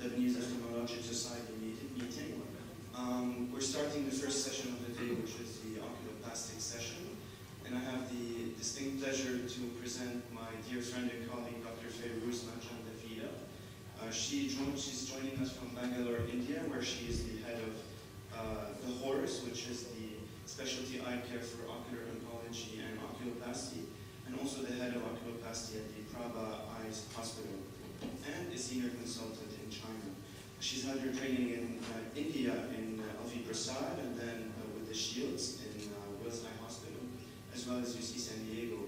Lebanese Ophthalmological Society meeting. We're starting the first session of the day, which is the oculoplastic session. And I have the distinct pleasure to present my dear friend and colleague, Dr. Feiruz Manjan-Davida. She's joining us from Bangalore, India, where she is the head of the HORS, which is the specialty eye care for ocular oncology and oculoplasty, and also the head of oculoplasty at the Prabha Eyes Hospital, and a senior consultant in China. She's had her training in India in Alvi Prasad, and then with the Shields in Wills Eye Hospital, as well as UC San Diego.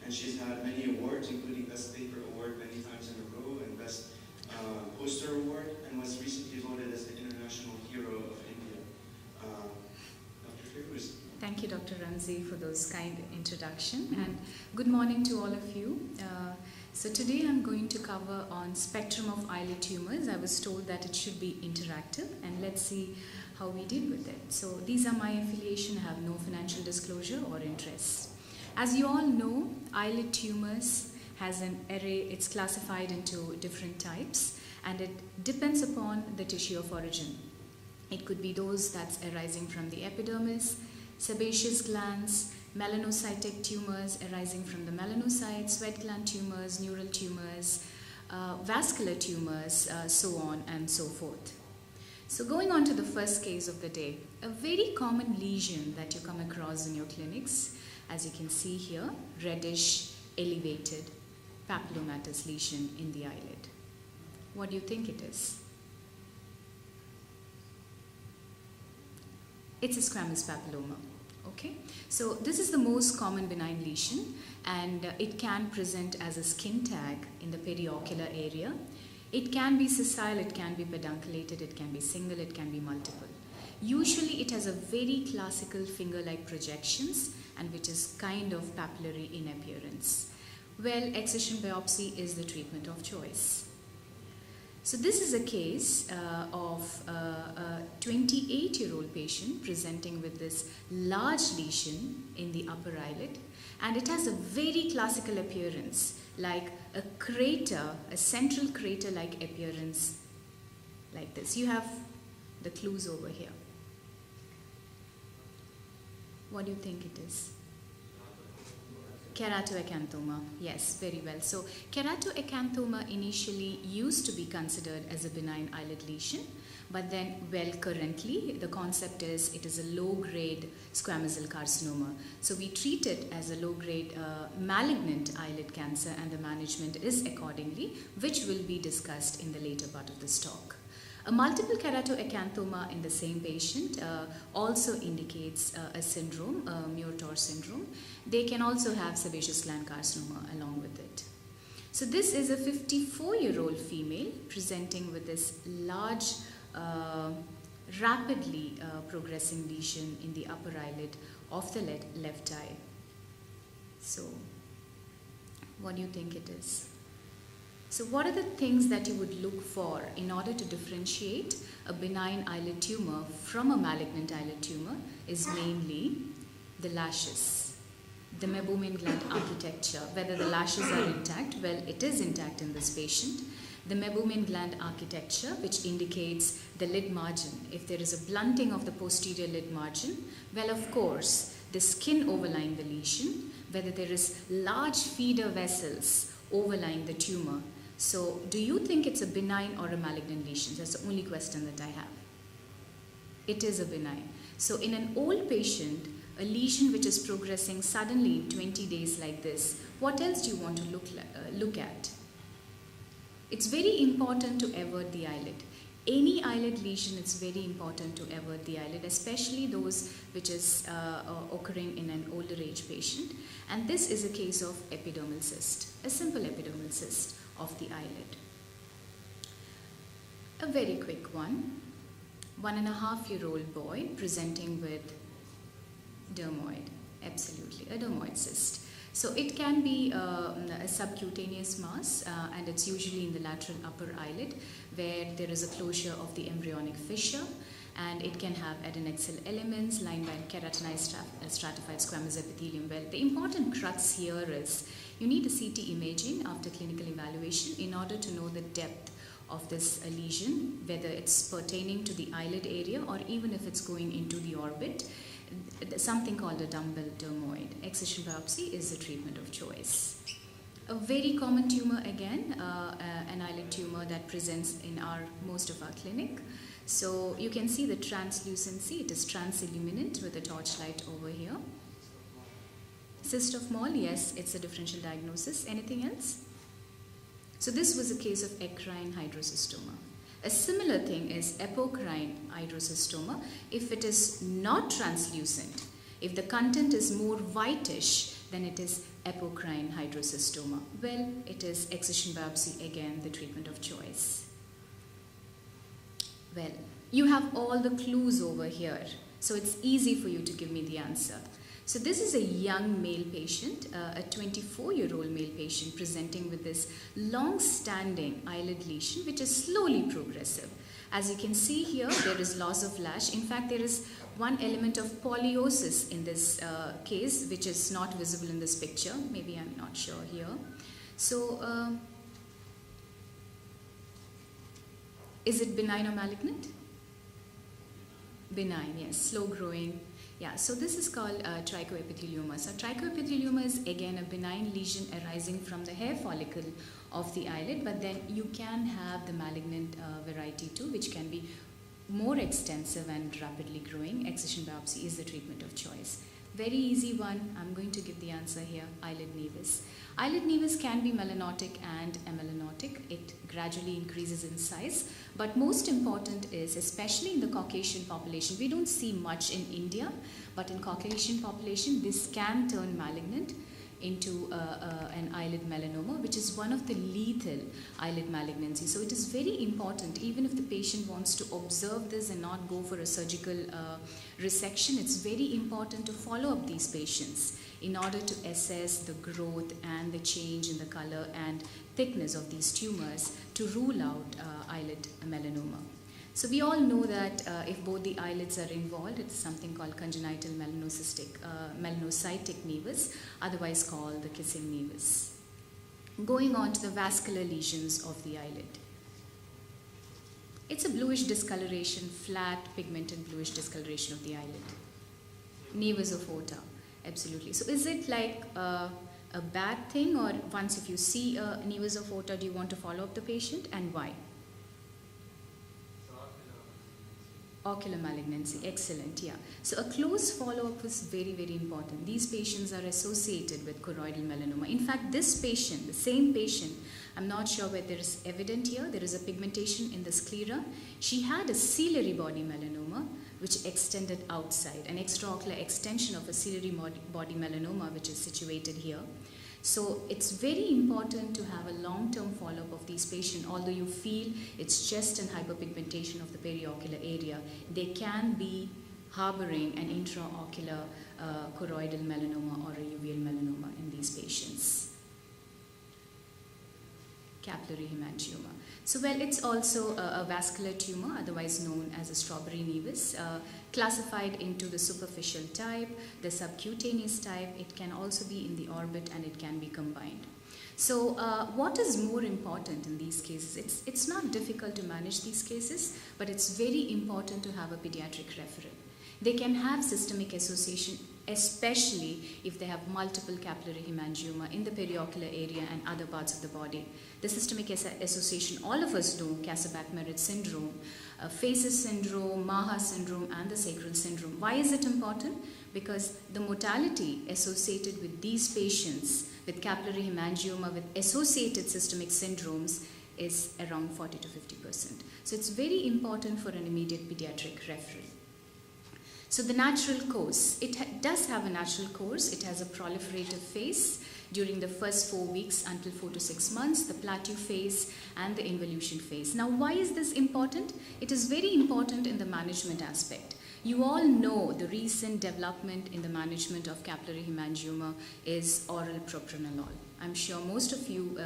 And she's had many awards, including Best Paper Award many times in a row, and Best Poster Award, and was recently voted as the International Hero of India. Dr. Feiruz. Thank you, Dr. Ramzi, for those kind introduction, and good morning to all of you. So today I'm going to cover on spectrum of eyelid tumors. I was told that it should be interactive, and let's see how we did with it. So these are my affiliation, I have no financial disclosure or interest. As you all know, eyelid tumors has an array, it's classified into different types, and it depends upon the tissue of origin. It could be those that's arising from the epidermis, sebaceous glands, melanocytic tumors arising from the melanocytes, sweat gland tumors, neural tumors, vascular tumors, so on and so forth. So going on to the first case of the day, a very common lesion that you come across in your clinics, as you can see here, reddish elevated papillomatous lesion in the eyelid. What do you think it is? It's a squamous papilloma. Okay, so this is the most common benign lesion, and it can present as a skin tag in the periocular area. It can be sessile, it can be pedunculated, it can be single, it can be multiple. Usually it has a very classical finger-like projections, and which is kind of papillary in appearance. Well, excision biopsy is the treatment of choice. So this is a case of a 28-year-old patient presenting with this large lesion in the upper eyelid, and it has a very classical appearance, like a crater, a central crater-like appearance like this. You have the clues over here. What do you think it is? Keratoacanthoma, yes, very well. So keratoacanthoma initially used to be considered as a benign eyelid lesion, but then, well, currently the concept is it is a low-grade squamous cell carcinoma. So we treat it as a low-grade malignant eyelid cancer, and the management is accordingly, which will be discussed in the later part of this talk. A multiple keratoacanthoma in the same patient also indicates a syndrome, Muir-Torre syndrome. They can also have sebaceous gland carcinoma along with it. So this is a 54-year-old female presenting with this large, rapidly progressing lesion in the upper eyelid of the left eye. So what do you think it is? So what are the things that you would look for in order to differentiate a benign eyelid tumor from a malignant eyelid tumor is mainly the lashes, the meibomian gland architecture, whether the lashes are intact. Well, it is intact in this patient. The meibomian gland architecture, which indicates the lid margin. If there is a blunting of the posterior lid margin, well, of course, the skin overlying the lesion, whether there is large feeder vessels overlying the tumor. So, do you think it's a benign or a malignant lesion? That's the only question that I have. It is a benign. So, in an old patient, a lesion which is progressing suddenly in 20 days like this, what else do you want to look at? It's very important to avert the eyelid. Any eyelid lesion, it's very important to avert the eyelid, especially those which is occurring in an older age patient. And this is a case of epidermal cyst, a simple epidermal cyst of the eyelid. A very quick one. 1.5-year-old boy presenting with dermoid, absolutely, a dermoid cyst. So it can be a subcutaneous mass, and it's usually in the lateral upper eyelid where there is a closure of the embryonic fissure, and it can have adnexal elements lined by keratinized stratified squamous epithelium. Well, the important crux here is you need a CT imaging after clinical evaluation in order to know the depth of this lesion, whether it's pertaining to the eyelid area or even if it's going into the orbit, something called a dumbbell dermoid. Excision biopsy is the treatment of choice. A very common tumor again, an eyelid tumor that presents in most of our clinic. So you can see the translucency, it is transilluminant with a torchlight over here. Cyst of Moll, yes, it's a differential diagnosis. Anything else? So this was a case of ecrine hydrocystoma. A similar thing is apocrine hydrocystoma. If it is not translucent, if the content is more whitish, then it is apocrine hydrocystoma. Well, it is excision biopsy, again, the treatment of choice. Well, you have all the clues over here, so it's easy for you to give me the answer. So this is a young male patient, a 24-year-old male patient presenting with this long-standing eyelid lesion, which is slowly progressive. As you can see here, there is loss of lash. In fact, there is one element of poliosis in this case, which is not visible in this picture. Maybe I'm not sure here. So, is it benign or malignant? Benign, yes, slow growing. Yeah, so this is called trichoepithelioma. So trichoepithelioma is again a benign lesion arising from the hair follicle of the eyelid, but then you can have the malignant variety too, which can be more extensive and rapidly growing. Excision biopsy is the treatment of choice. Very easy one. I'm going to give the answer here. Eyelid nevus. Eyelid nevus can be melanotic and amelanotic. It gradually increases in size. But most important is, especially in the Caucasian population, we don't see much in India, but in Caucasian population, this can turn malignant into an eyelid melanoma, which is one of the lethal eyelid malignancies. So it is very important, even if the patient wants to observe this and not go for a surgical resection, it's very important to follow up these patients in order to assess the growth and the change in the color and thickness of these tumors to rule out eyelid melanoma. So we all know that if both the eyelids are involved, it's something called congenital melanocytic nevus, otherwise called the kissing nevus. Going on to the vascular lesions of the eyelid. It's a bluish discoloration, flat, pigmented bluish discoloration of the eyelid. Nevus of aorta, absolutely. So is it like a bad thing, or once if you see a nevus of aorta, do you want to follow up the patient, and why? Ocular malignancy, excellent, yeah. So a close follow-up is very, very important. These patients are associated with choroidal melanoma. In fact, this patient, the same patient, I'm not sure whether it's evident here, there is a pigmentation in the sclera. She had a ciliary body melanoma, which extended outside, an extraocular extension of a ciliary body melanoma, which is situated here. So it's very important to have a long-term follow-up of these patients. Although you feel it's just an hyperpigmentation of the periocular area, they can be harboring an intraocular choroidal melanoma or a uveal melanoma in these patients. Capillary hemangioma. So, well, it's also a vascular tumor, otherwise known as a strawberry nevus, classified into the superficial type, the subcutaneous type. It can also be in the orbit, and it can be combined. So, what is more important in these cases? It's not difficult to manage these cases, but it's very important to have a pediatric referral. They can have systemic association, especially if they have multiple capillary hemangioma in the periocular area and other parts of the body. The systemic association, all of us know, Kasabach-Merritt syndrome, Faces syndrome, Maha syndrome, and the sacral syndrome. Why is it important? Because the mortality associated with these patients with capillary hemangioma with associated systemic syndromes is around 40 to 50%. So it's very important for an immediate pediatric referral. So the natural course, it does have a natural course. It has a proliferative phase during the first 4 weeks until 4 to 6 months, the plateau phase and the involution phase. Now, why is this important? It is very important in the management aspect. You all know the recent development in the management of capillary hemangioma is oral propranolol. I'm sure most of you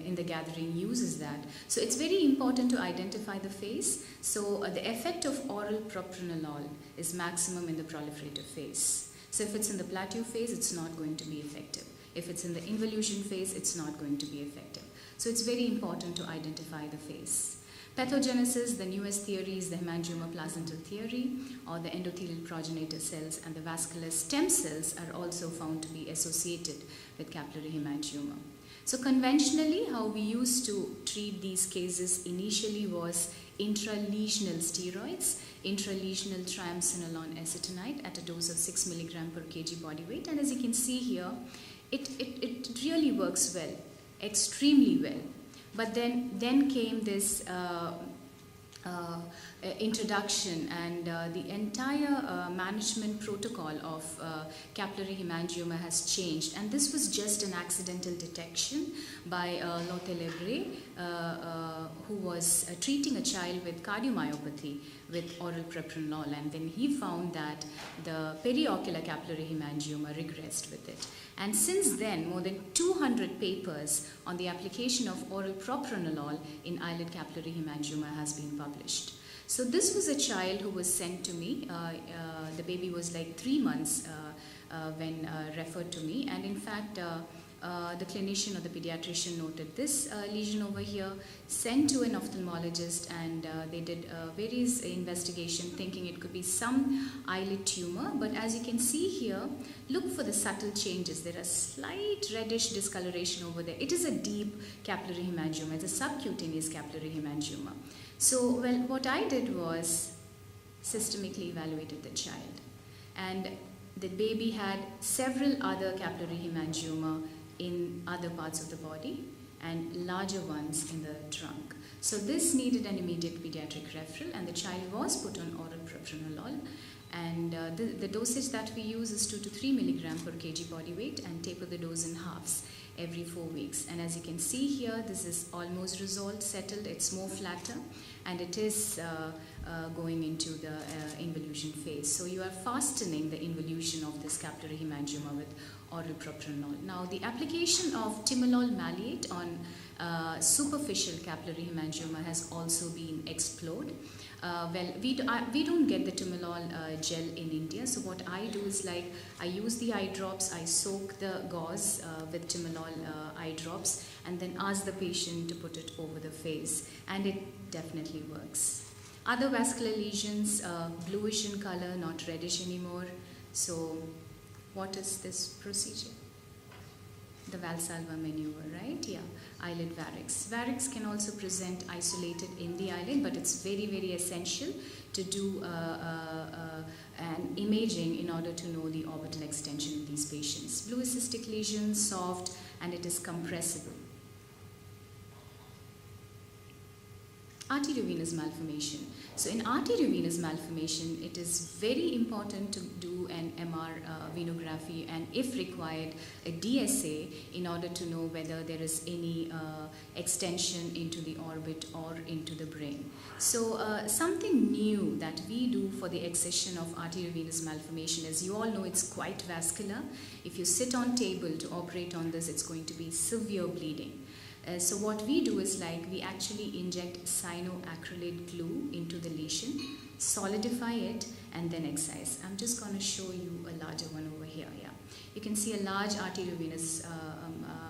in the gathering uses that. So it's very important to identify the phase. So the effect of oral propranolol is maximum in the proliferative phase. So if it's in the plateau phase, it's not going to be effective. If it's in the involution phase, it's not going to be effective. So it's very important to identify the face. Pathogenesis, the newest theory is the hemangioma placental theory, or the endothelial progenitor cells and the vascular stem cells are also found to be associated with capillary hemangioma. So conventionally, how we used to treat these cases initially was intralesional steroids, intralesional triamcinolone acetonide at a dose of 6 mg per kg body weight. And as you can see here, it really works well, extremely well. But then came this introduction, and the entire management protocol of capillary hemangioma has changed, and this was just an accidental detection by Lebre, who was treating a child with cardiomyopathy with oral propranolol, and then he found that the periocular capillary hemangioma regressed with it. And since then, more than 200 papers on the application of oral propranolol in eyelid capillary hemangioma has been published. So this was a child who was sent to me. The baby was like 3 months when referred to me, and in fact the clinician or the pediatrician noted this lesion over here, sent to an ophthalmologist, and they did various investigation thinking it could be some eyelid tumor. But as you can see here, look for the subtle changes. There are slight reddish discoloration over there. It is a deep capillary hemangioma. It's a subcutaneous capillary hemangioma. So, well, what I did was systemically evaluated the child, and the baby had several other capillary hemangioma in other parts of the body and larger ones in the trunk. So this needed an immediate pediatric referral, and the child was put on oral propranolol, and the dosage that we use is 2 to 3 mg per kg body weight, and taper the dose in halves every 4 weeks. And as you can see here, this is almost resolved, settled, it's more flatter, and it is going into the involution phase. So you are fastening the involution of this capillary hemangioma with oral propranolol. Now the application of timolol maleate on superficial capillary hemangioma has also been explored. Well, we don't get the timolol gel in India, so what I do is, like, I use the eye drops, I soak the gauze with timolol eye drops, and then ask the patient to put it over the face, and it definitely works. Other vascular lesions, bluish in color, not reddish anymore. So what is this procedure? The Valsalva Maneuver, right? Yeah, eyelid varix. Varix can also present isolated in the eyelid, but it's very, very essential to do an imaging in order to know the orbital extension in these patients. Blue cystic lesion, soft, and it is compressible. Arteriovenous malformation. So in arteriovenous malformation, it is very important to do an MR venography, and if required, a DSA, in order to know whether there is any extension into the orbit or into the brain. So something new that we do for the excision of arteriovenous malformation, as you all know, it's quite vascular. If you sit on table to operate on this, it's going to be severe bleeding. So what we do is, like, we actually inject cyanoacrylate glue into the lesion, solidify it, and then excise. I'm just going to show you a larger one over here. Yeah, you can see a large arteriovenous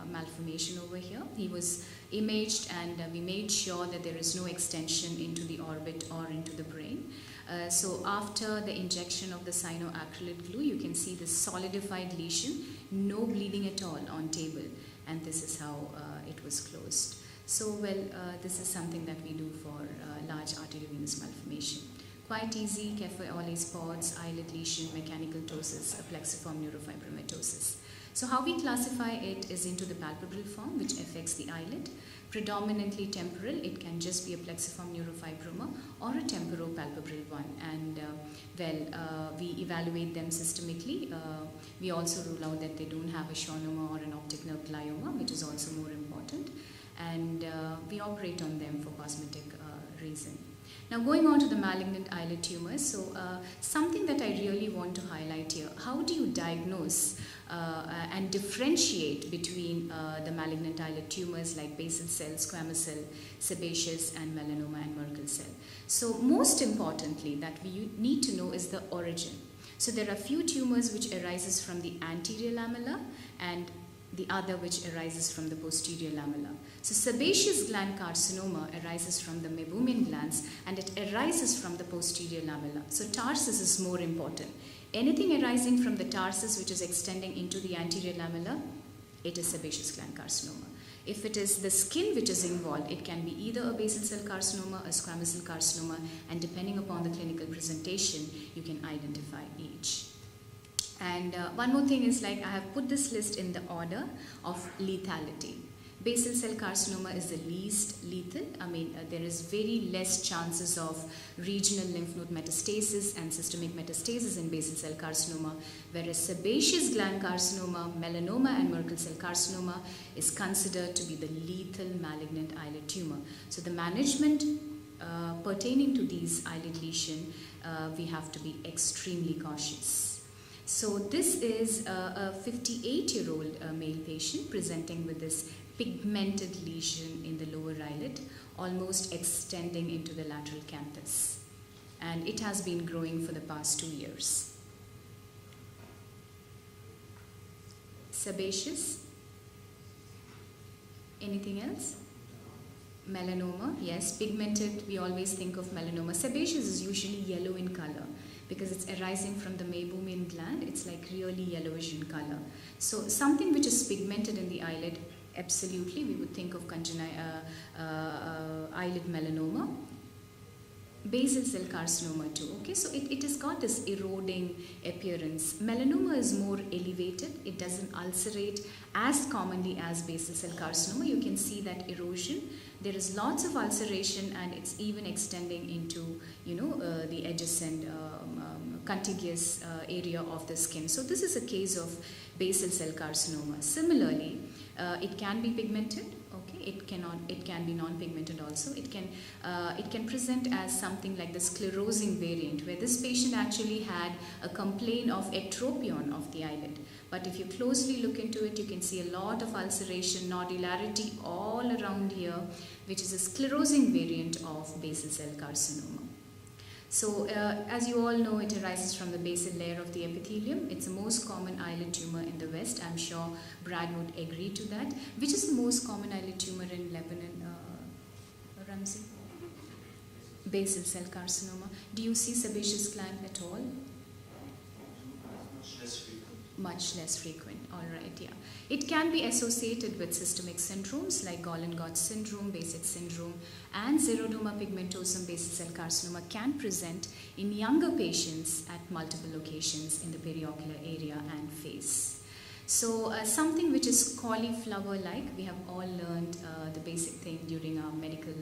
malformation over here. He was imaged, and we made sure that there is no extension into the orbit or into the brain. So after the injection of the cyanoacrylate glue, you can see the solidified lesion, no bleeding at all on table. And this is how it was closed. So, well, this is something that we do for large arteriovenous malformation. Quite easy: Kephale spots, eyelid lesion, mechanical ptosis, a plexiform neurofibromatosis. So how we classify it is into the palpebral form, which affects the eyelid. Predominantly temporal, it can just be a plexiform neurofibroma or a temporopalpebral one. And we evaluate them systemically. We also rule out that they don't have a schwannoma or an optic nerve glioma, which is also more important. And we operate on them for cosmetic reason. Now going on to the malignant eyelid tumors, so something that I really want to highlight here: how do you diagnose and differentiate between the malignant eyelid tumors like basal cell, squamous cell, sebaceous, and melanoma and Merkel cell? So most importantly, that we need to know is the origin. So there are few tumors which arises from the anterior lamella, and the other which arises from the posterior lamella. So sebaceous gland carcinoma arises from the meibomian glands, and it arises from the posterior lamella. So tarsus is more important. Anything arising from the tarsus which is extending into the anterior lamella, it is sebaceous gland carcinoma. If it is the skin which is involved, it can be either a basal cell carcinoma, a squamous cell carcinoma, and depending upon the clinical presentation, you can identify each. And one more thing is, like, I have put this list in the order of lethality. Basal cell carcinoma is the least lethal. I mean, there is very less chances of regional lymph node metastasis and systemic metastasis in basal cell carcinoma, whereas sebaceous gland carcinoma, melanoma, and Merkel cell carcinoma is considered to be the lethal malignant eyelid tumor. So the management pertaining to these eyelid lesion, we have to be extremely cautious. So this is a 58-year-old male patient presenting with this pigmented lesion in the lower eyelid, almost extending into the lateral canthus, and it has been growing for the past 2 years. Sebaceous. Anything else? Melanoma, yes, pigmented, we always think of melanoma. Sebaceous is usually yellow in color because it's arising from the meibomian gland. It's like really yellowish in color. So something which is pigmented in the eyelid, absolutely, we would think of eyelid melanoma. Basal cell carcinoma too, okay, so it has got this eroding appearance. Melanoma is more elevated, it doesn't ulcerate as commonly as basal cell carcinoma. You can see that erosion. There is lots of ulceration, and it's even extending into, the adjacent contiguous area of the skin. So this is a case of basal cell carcinoma. Similarly, it can be pigmented. Okay, it can be non-pigmented also. It can present as something like the sclerosing variant, where this patient actually had a complaint of atropion of the eyelid. But if you closely look into it, you can see a lot of ulceration, nodularity all around here, which is a sclerosing variant of basal cell carcinoma. So as you all know, it arises from the basal layer of the epithelium. It's the most common eyelid tumor in the West. I'm sure Brad would agree to that. Which is the most common eyelid tumor in Lebanon, Ramsey? Basal cell carcinoma. Do you see sebaceous gland at all? Much less frequent. Much less frequent, all right, yeah. It can be associated with systemic syndromes like Gollen-Gott syndrome, Basic syndrome, and xeroderma pigmentosum basal cell carcinoma can present in younger patients at multiple locations in the periocular area and face. So something which is cauliflower-like, we have all learned the basic thing during our medical,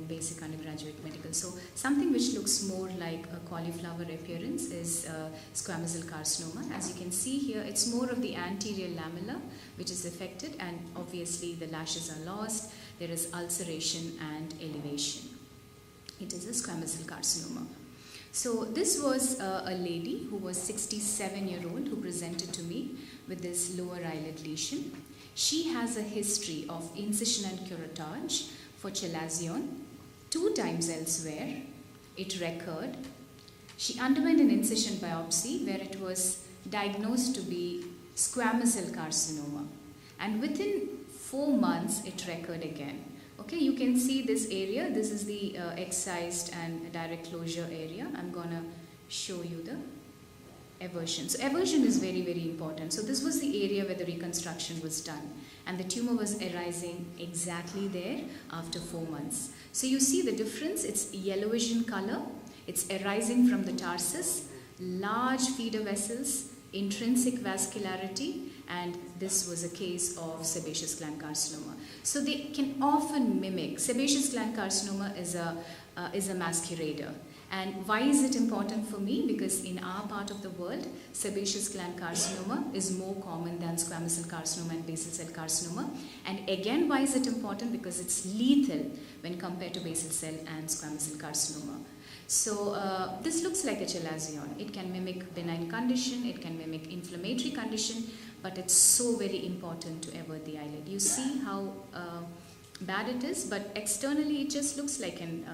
basic undergraduate medical. So something which looks more like a cauliflower appearance is squamous cell carcinoma. As you can see here, it's more of the anterior lamella which is affected, and obviously the lashes are lost. There is ulceration and elevation. It is a squamous cell carcinoma. So this was a lady who was 67-year-old who presented to me with this lower eyelid lesion. She has a history of incision and curettage for chalazion 2 times elsewhere. It recurred. She underwent an incision biopsy where it was diagnosed to be squamous cell carcinoma, and within 4 months it recurred again. Okay, you can see this area. This is the excised and direct closure area. I'm gonna show you the eversion. So eversion is very, very important. So this was the area where the reconstruction was done, and the tumor was arising exactly there after 4 months. So you see the difference. It's yellowish in color. It's arising from the tarsus, large feeder vessels, intrinsic vascularity, and this was a case of sebaceous gland carcinoma. So they can often mimic. Sebaceous gland carcinoma is a masquerader. And why is it important for me? Because in our part of the world, sebaceous gland carcinoma is more common than squamous cell carcinoma and basal cell carcinoma. And again, why is it important? Because it's lethal when compared to basal cell and squamous cell carcinoma. So this looks like a chalazion. It can mimic benign condition, it can mimic inflammatory condition, but it's so very important to avert the eyelid. You see how bad it is, but externally it just looks like an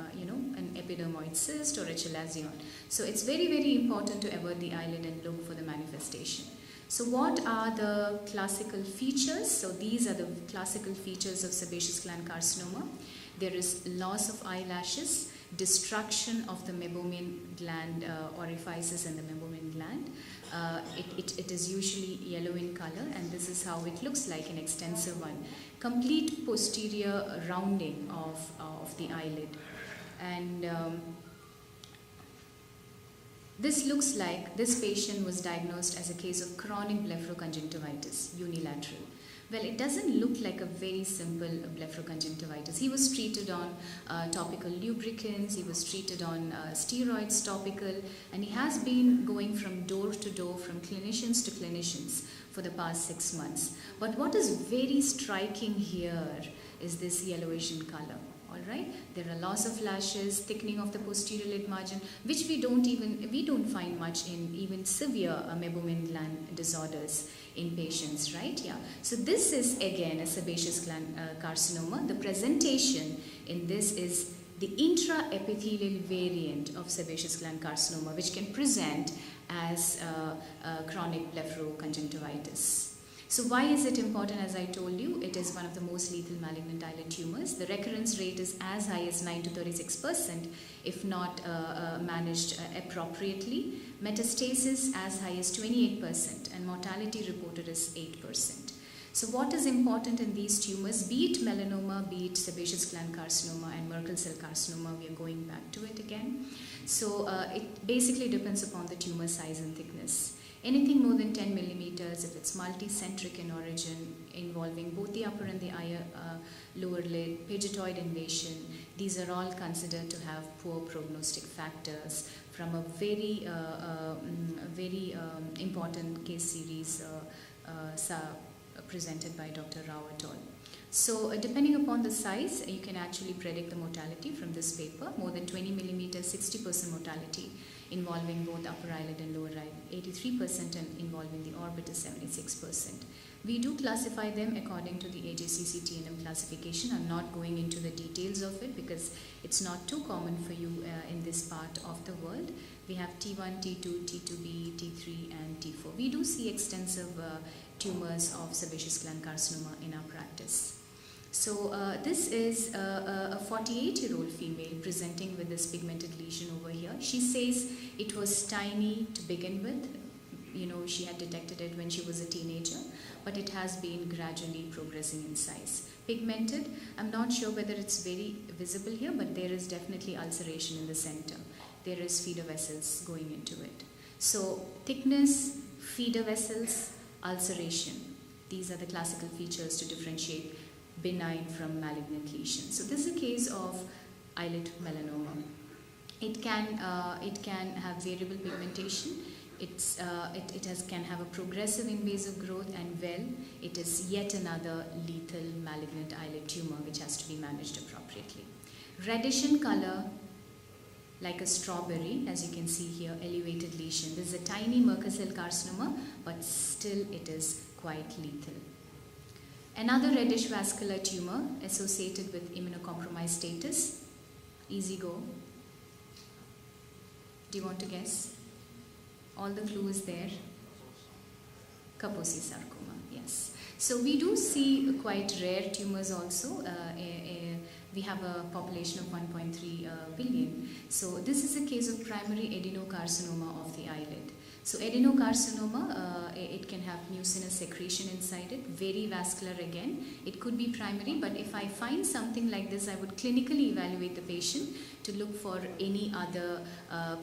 epidermoid cyst or a chalazion. So it's very, very important to avert the eyelid and look for the manifestation. So what are the classical features? So these are the classical features of sebaceous gland carcinoma. There is loss of eyelashes, destruction of the meibomian gland orifices in the meibomian gland. It is usually yellow in color, and this is how it looks like in extensive one. Complete posterior rounding of the eyelid. And this looks like this patient was diagnosed as a case of chronic blepharoconjunctivitis, unilateral. Well, it doesn't look like a very simple blepharoconjunctivitis. He was treated on topical lubricants, he was treated on steroids topical, and he has been going from door to door, from clinicians to clinicians for the past 6 months. But what is very striking here is this yellowish in color. Alright, there are loss of lashes, thickening of the posterior lid margin, which we don't find much in even severe meibomian gland disorders in patients, right? Yeah. So this is again a sebaceous gland carcinoma. The presentation in this is the intraepithelial variant of sebaceous gland carcinoma, which can present as chronic blepharoconjunctivitis. So why is it important? As I told you, it is one of the most lethal malignant eyelid tumors. The recurrence rate is as high as 9 to 36% if not managed appropriately. Metastasis as high as 28%, and mortality reported is 8%. So what is important in these tumors, be it melanoma, be it sebaceous gland carcinoma and Merkel cell carcinoma, we are going back to it again. So it basically depends upon the tumor size and thickness. Anything more than 10 millimeters, if it's multicentric in origin, involving both the upper and the lower lid, pagetoid invasion, these are all considered to have poor prognostic factors from a very important case series presented by Dr. Rao et al. So depending upon the size, you can actually predict the mortality from this paper. More than 20 millimeters, 60% mortality involving both upper eyelid and lower eyelid, 83%, and involving the orbit is 76%. We do classify them according to the AJCC TNM classification. I'm not going into the details of it because it's not too common for you in this part of the world. We have T1, T2, T2B, T3 and T4. We do see extensive tumors of sebaceous gland carcinoma in our practice. So this is a 48-year-old female presenting with this pigmented lesion over here. She says it was tiny to begin with. You know, she had detected it when she was a teenager, but it has been gradually progressing in size. Pigmented, I'm not sure whether it's very visible here, but there is definitely ulceration in the center. There is feeder vessels going into it. So thickness, feeder vessels, ulceration. These are the classical features to differentiate benign from malignant lesion. So this is a case of eyelid melanoma. It can have variable pigmentation. Can have a progressive invasive growth, and it is yet another lethal malignant eyelid tumor which has to be managed appropriately. Reddish in color, like a strawberry, as you can see here, elevated lesion. This is a tiny Merkel cell carcinoma, but still it is quite lethal. Another reddish vascular tumor associated with immunocompromised status. Easy go. Do you want to guess? All the clue is there. Kaposi sarcoma, yes. So we do see quite rare tumors also. We have a population of 1.3 billion. So this is a case of primary adenocarcinoma of the eyelid. So adenocarcinoma, it can have mucinous secretion inside it, very vascular again. It could be primary, but if I find something like this, I would clinically evaluate the patient to look for any other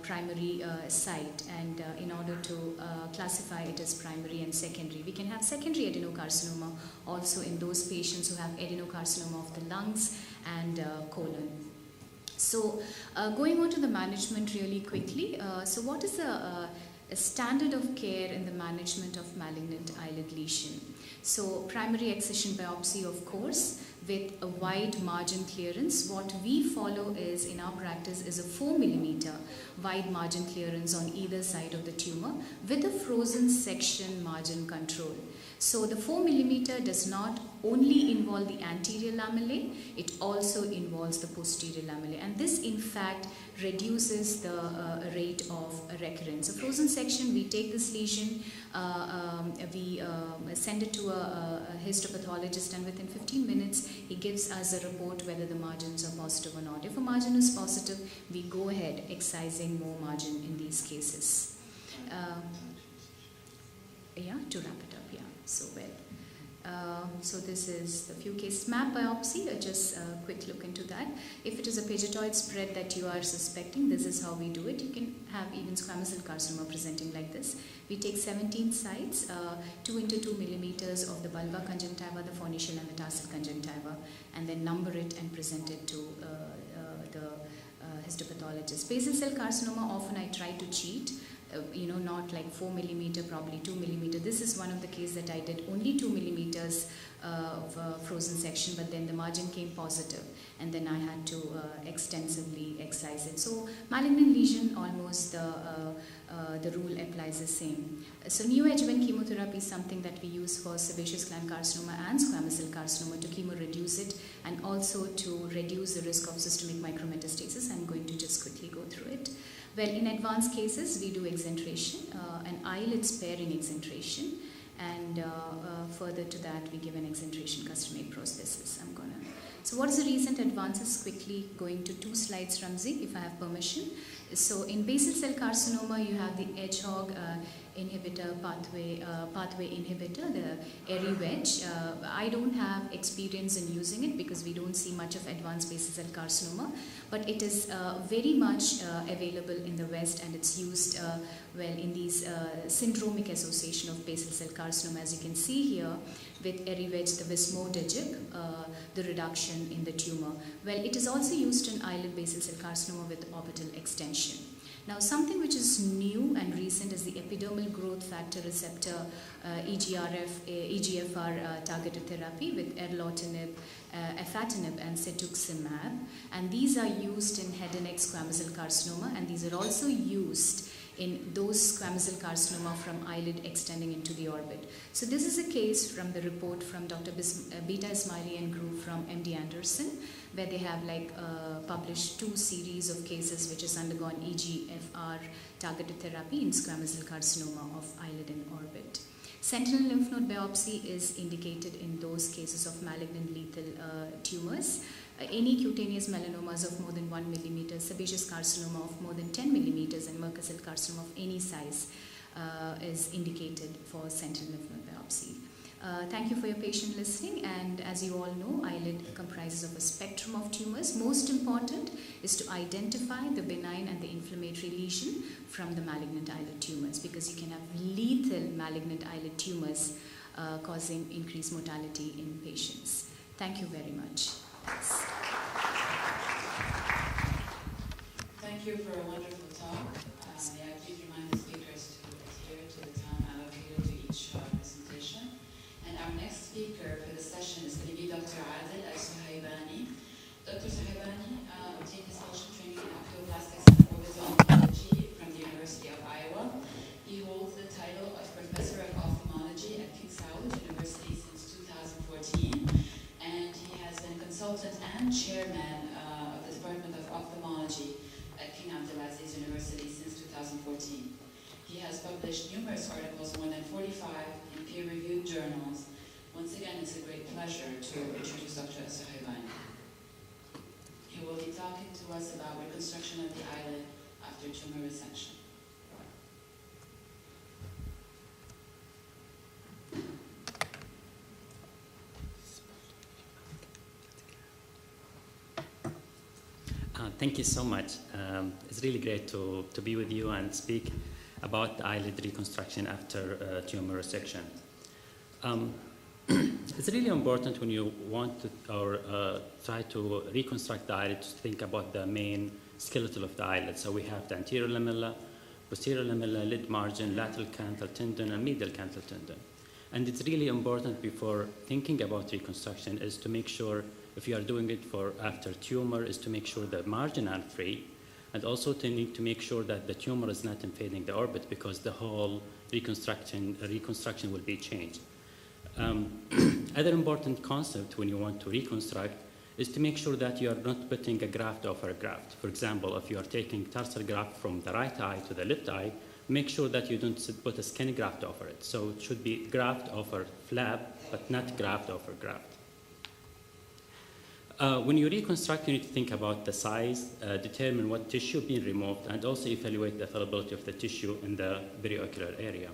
primary site, and in order to classify it as primary and secondary. We can have secondary adenocarcinoma also in those patients who have adenocarcinoma of the lungs and colon. So going on to the management really quickly. So what is a standard of care in the management of malignant eyelid lesion? So primary excision biopsy, of course, with a wide margin clearance. What we follow is, in our practice, is a 4 millimeter wide margin clearance on either side of the tumor with a frozen section margin control. So the 4 millimeter does not only involve the anterior lamellae, it also involves the posterior lamellae, and this in fact reduces the rate of recurrence. A frozen section, we take this lesion, we send it to a histopathologist, and within 15 minutes he gives us a report whether the margins are positive or not. If a margin is positive, we go ahead excising more margin in these cases. Yeah, to wrap it up, yeah, so well. So this is the few cases. Map biopsy, just a quick look into that. If it is a pagetoid spread that you are suspecting, this is how we do it. You can have even squamous cell carcinoma presenting like this. We take 17 sites, 2 into 2 millimeters of the bulbar conjunctiva, the Phoenician and the tarsal conjunctiva, and then number it and present it to the histopathologist. Basal cell carcinoma, often I try to cheat. Not like 4 millimeter, probably 2 millimeter. This is one of the cases that I did only 2 millimeters of frozen section, but then the margin came positive, and then I had to extensively excise it. So malignant lesion, almost the rule applies the same. So neoadjuvant chemotherapy is something that we use for sebaceous gland carcinoma and squamous cell carcinoma to chemoreduce it, and also to reduce the risk of systemic micrometastasis. I'm going to just quickly go through it. Well, in advanced cases, we do exentration, an eyelid sparing exentration, and further to that, we give an exentration custom-made prosthesis. So what is the recent advances? Quickly going to 2 slides, Ramzi, if I have permission. So in basal cell carcinoma, you have the hedgehog inhibitor pathway inhibitor, the airy wedge. I don't have experience in using it because we don't see much of advanced basal cell carcinoma, but it is very much available in the West, and it's used well in these syndromic association of basal cell carcinoma, as you can see here with airy wedge, the vismodegib, the reduction in the tumor. Well, it is also used in eyelid basal cell carcinoma with orbital extension. Now, something which is new and recent is the epidermal growth factor receptor EGFR targeted therapy with erlotinib, afatinib, and cetuximab, and these are used in head and neck squamous cell carcinoma, and these are also used in those squamous cell carcinoma from eyelid extending into the orbit. So this is a case from the report from Dr. Beta Ismaili and group from MD Anderson, where they have published 2 series of cases which has undergone EGFR targeted therapy in squamous cell carcinoma of eyelid and orbit. Sentinel lymph node biopsy is indicated in those cases of malignant lethal tumors. Any cutaneous melanomas of more than 1 millimeter, sebaceous carcinoma of more than 10 millimeters, and Merkel cell carcinoma of any size is indicated for sentinel lymph node biopsy. Thank you for your patient listening, and as you all know, eyelid comprises of a spectrum of tumors. Most important is to identify the benign and the inflammatory lesion from the malignant eyelid tumors, because you can have lethal malignant eyelid tumors causing increased mortality in patients. Thank you very much. Thank you for a wonderful talk. May I please remind the speakers to adhere to the time allocated to each presentation. And our next speaker for the session is going to be Dr. Adil Al-Suhaibani. Dr. Suhaibani obtained his fellowship training in oculoplastics and orbital oncology from the University of Iowa. He holds the title of Professor of Ophthalmology at King's University since 2014, and he has been consultant and chairman of the Department of Ophthalmology at King Abdulaziz University since 2014. He has published numerous articles, more than 45, in peer-reviewed journals. Once again, it's a great pleasure to introduce Dr. Suhaibani. He will be talking to us about reconstruction of the eyelid after tumor resection. Thank you so much. It's really great to be with you and speak about the eyelid reconstruction after tumor resection. It's really important when you want to try to reconstruct the eyelid to think about the main skeletal of the eyelid. So we have the anterior lamella, posterior lamella, lid margin, lateral canthal tendon, and medial canthal tendon. And it's really important before thinking about reconstruction is to make sure, if you are doing it for after tumor, is to make sure the margin are free, and also to need to make sure that the tumor is not invading the orbit, because the whole reconstruction will be changed. Other important concept when you want to reconstruct is to make sure that you are not putting a graft over a graft. For example, if you are taking tarsal graft from the right eye to the left eye, make sure that you don't put a skin graft over it. So it should be graft over flap, but not graft over graft. When you reconstruct, you need to think about the size, determine what tissue being removed, and also evaluate the availability of the tissue in the periocular area.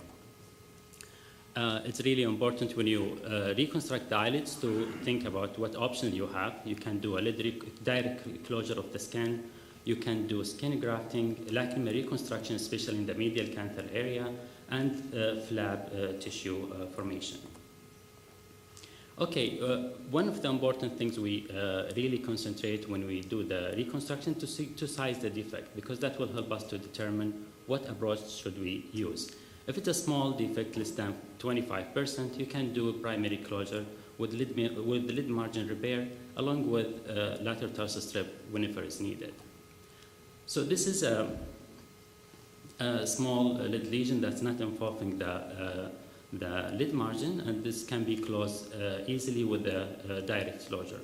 It's really important when you reconstruct the eyelids to think about what options you have. You can do a direct closure of the skin. You can do skin grafting, lacrimal reconstruction, especially in the medial canthal area, and flap tissue formation. Okay, one of the important things we really concentrate when we do the reconstruction to size the defect, because that will help us to determine what approach should we use. If it's a small defect, less than 25%, you can do a primary closure with lid margin repair, along with lateral tarsal strip whenever it's needed. So this is a small lid lesion that's not involving the lid margin, and this can be closed easily with a direct closure.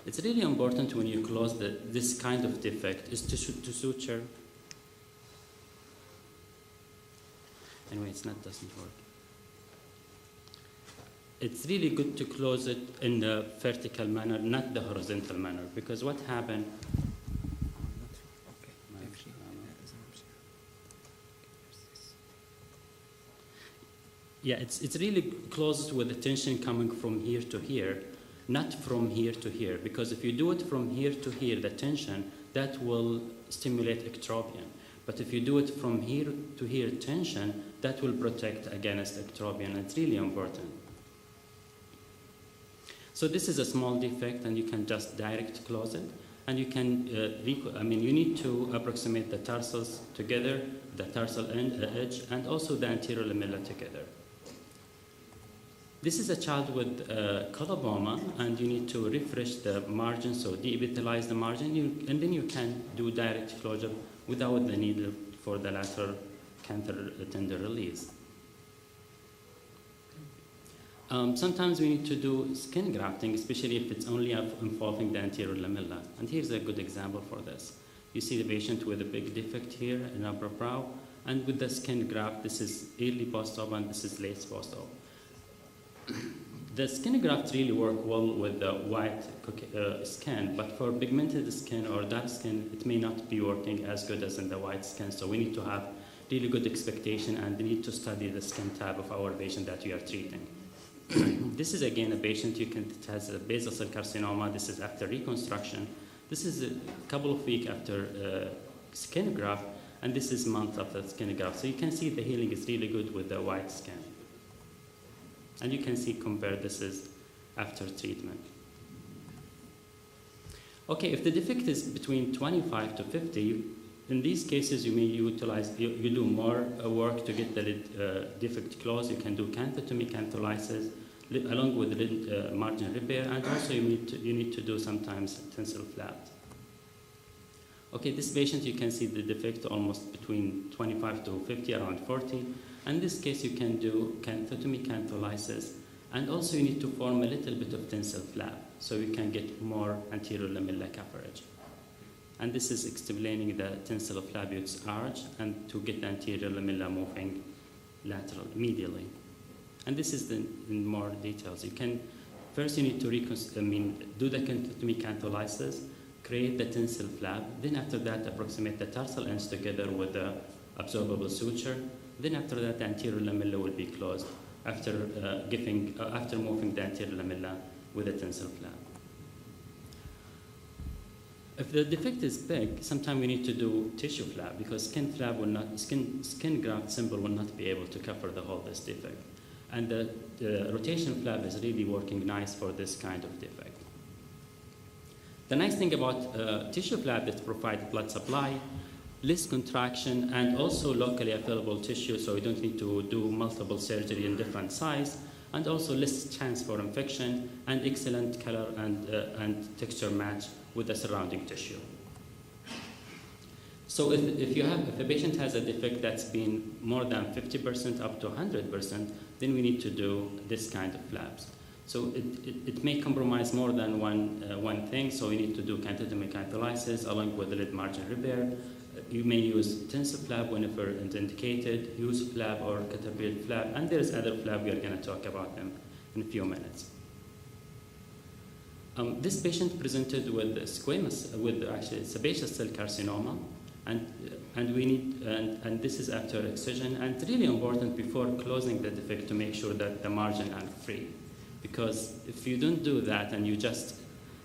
It's really important when you close this kind of defect is to suture. Anyway, doesn't work. It's really good to close it in the vertical manner, not the horizontal manner, because what happened. Yeah, it's really closed with the tension coming from here to here, not from here to here, because if you do it from here to here, the tension, that will stimulate ectropion. But if you do it from here to here tension, that will protect against ectropion. It's really important. So this is a small defect, and you can just direct close it. And you can, you need to approximate the tarsals together, the tarsal edge, and also the anterior lamella together. This is a child with coloboma, and you need to refresh the margin, so deepitalize the margin, and then you can do direct closure without the need for the lateral canthal tender release. Sometimes we need to do skin grafting, especially if it's only involving the anterior lamella. And here's a good example for this. You see the patient with a big defect here in upper brow, and with the skin graft, this is early post-op and this is late post-op. The skin grafts really work well with the white skin, but for pigmented skin or dark skin, it may not be working as good as in the white skin. So we need to have really good expectation, and we need to study the skin type of our patient that we are treating. This is again a patient it has a basal cell carcinoma. This is after reconstruction. This is a couple of weeks after skin graft, and this is month after skin graft. So you can see the healing is really good with the white skin. And you can see this is after treatment. Okay, if the defect is between 25 to 50, in these cases you may utilize, you do more work to get the lid defect closed. You can do canthotomy, cantholysis, along with lid margin repair, and also you need to do sometimes tensile flap. Okay, this patient, you can see the defect almost between 25 to 50, around 40. In this case, you can do canthotomy, cantholysis, and also you need to form a little bit of tensile flap so you can get more anterior lamellar coverage. And this is explaining the tensile flavius arch and to get the anterior lamella moving lateral, medially. And this is in more details. First you need to do the canthotomy, cantholysis, create the tensile flap, then after that approximate the tarsal ends together with the absorbable suture. Then after that, the anterior lamella will be closed after moving the anterior lamella with a tensile flap. If the defect is big, sometimes we need to do tissue flap, because skin graft symbol will not be able to cover this defect. And the rotation flap is really working nice for this kind of defect. The nice thing about tissue flap is to provide blood supply, less contraction, and also locally available tissue, so you don't need to do multiple surgery in different size, and also less chance for infection, and excellent color and texture match with the surrounding tissue. So if a patient has a defect that's been more than 50% up to 100%, then we need to do this kind of flaps. So it may compromise more than one thing, so we need to do cantatomic cantholisis along with the lid margin repair. You may use tensile flap whenever it's indicated, use flap or caterpillar flap, and there's other flap, we are going to talk about them in a few minutes. This patient presented with squamous, with actually sebaceous cell carcinoma, and we need, and this is after excision, and really important before closing the defect to make sure that the margin are free, because if you don't do that and you just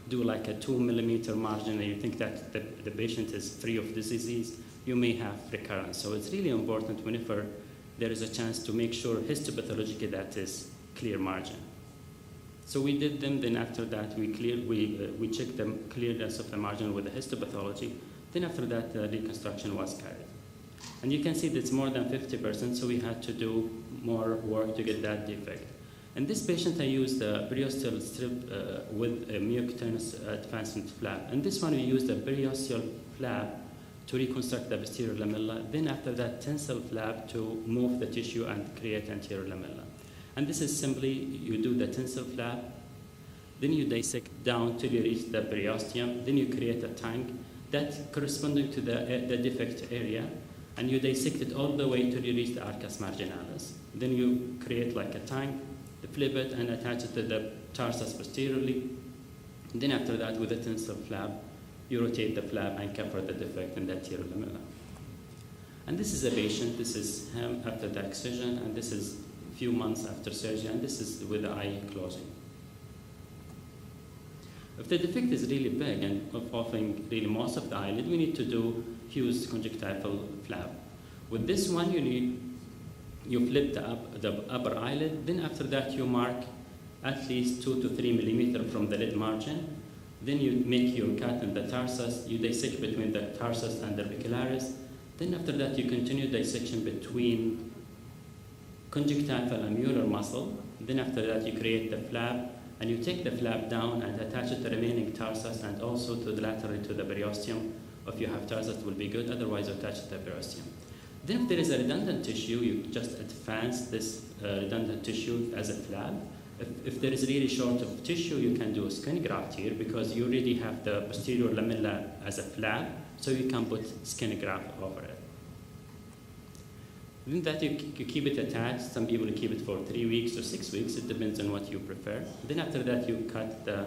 do like a 2 millimeter margin and you think that the patient is free of this disease, you may have recurrence. So it's really important whenever there is a chance to make sure histopathologically that is clear margin. So we did them, then after that we checked the clearness of the margin with the histopathology. Then after that the reconstruction was carried. And you can see that it's more than 50%, so we had to do more work to get that defect. In this patient, I used a periosteal strip with a mucocutaneous advancement flap. And this one, we used a periosteal flap to reconstruct the posterior lamella. Then after that, tensile flap to move the tissue and create anterior lamella. And this is simply, you do the tensile flap, then you dissect down till you reach the periosteum, then you create a tank that corresponding to the defect area, and you dissect it all the way till you reach the arcus marginalis. Then you create like a tank, flip it and attach it to the tarsus posteriorly. Then after that, with the tensile flap, you rotate the flap and cover the defect in the anterior lamella. And this is a patient, this is him after the excision, and this is a few months after surgery, and this is with the eye closing. If the defect is really big and involving really most of the eyelid, we need to do fused conjunctival flap. With this one, you flip the upper eyelid, then after that you mark at least 2 to 3 millimeter from the lid margin. Then you make your cut in the tarsus, you dissect between the tarsus and the orbicularis. Then after that you continue dissection between conjunctival and mural muscle. Then after that you create the flap, and you take the flap down and attach it to the remaining tarsus and also to the laterally to the periosteum. If you have tarsus, it will be good, otherwise you attach it to the periosteum. Then if there is a redundant tissue, you just advance this redundant tissue as a flap. If there is really short of tissue, you can do a skin graft here because you already have the posterior lamella as a flap, so you can put skin graft over it. Then that you keep it attached. Some people keep it for 3 weeks or 6 weeks. It depends on what you prefer. Then after that, you cut the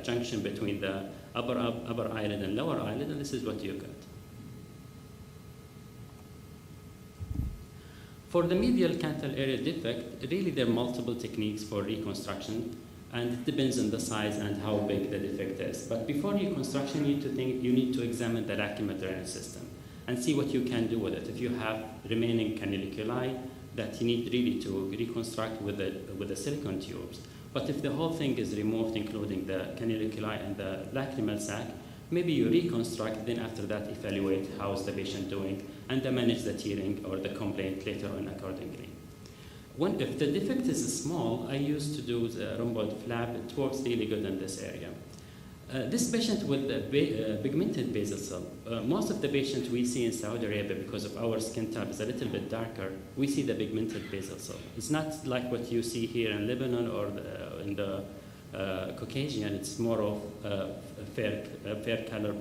junction between the upper eyelid and lower eyelid, and this is what you got. For the medial canthal area defect, really there are multiple techniques for reconstruction, and it depends on the size and how big the defect is. But before reconstruction, you need to examine the lacrimal drainage system and see what you can do with it. If you have remaining canaliculi that you need really to reconstruct with the silicone tubes. But if the whole thing is removed, including the canaliculi and the lacrimal sac, maybe you reconstruct, then after that evaluate how is the patient doing, and then manage the tearing or the complaint later on accordingly. If the defect is small, I used to do the rhomboid flap. It works really good in this area. This patient with pigmented basal cell, most of the patients we see in Saudi Arabia, because of our skin type is a little bit darker, we see the pigmented basal cell. It's not like what you see here in Lebanon or in the Caucasian. It's more of a fair color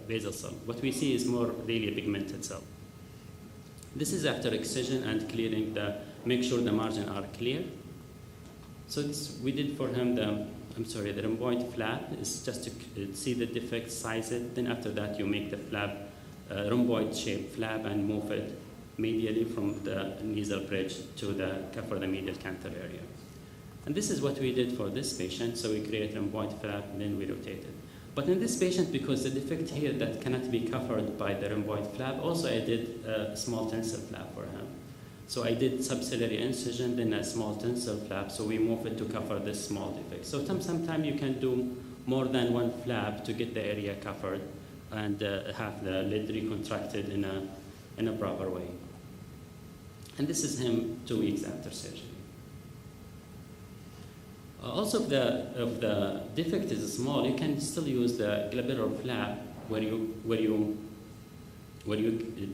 basal cell. What we see is more really a pigmented cell. This is after excision and clearing make sure the margin are clear. So we did for him the rhomboid flap is just to see the defect, size it. Then after that, you make the flap, rhomboid shaped flap, and move it medially from the nasal bridge to cover the medial canthal area. And this is what we did for this patient. So we create rhomboid flap, and then we rotate it. But in this patient, because the defect here that cannot be covered by the rhomboid flap, also I did a small tensile flap for him. So I did subciliary incision, then a small tensile flap, so we move it to cover this small defect. So sometimes you can do more than one flap to get the area covered and have the lid reconstructed in a proper way. And this is him 2 weeks after surgery. Also, if the defect is small, you can still use the glabellar flap where you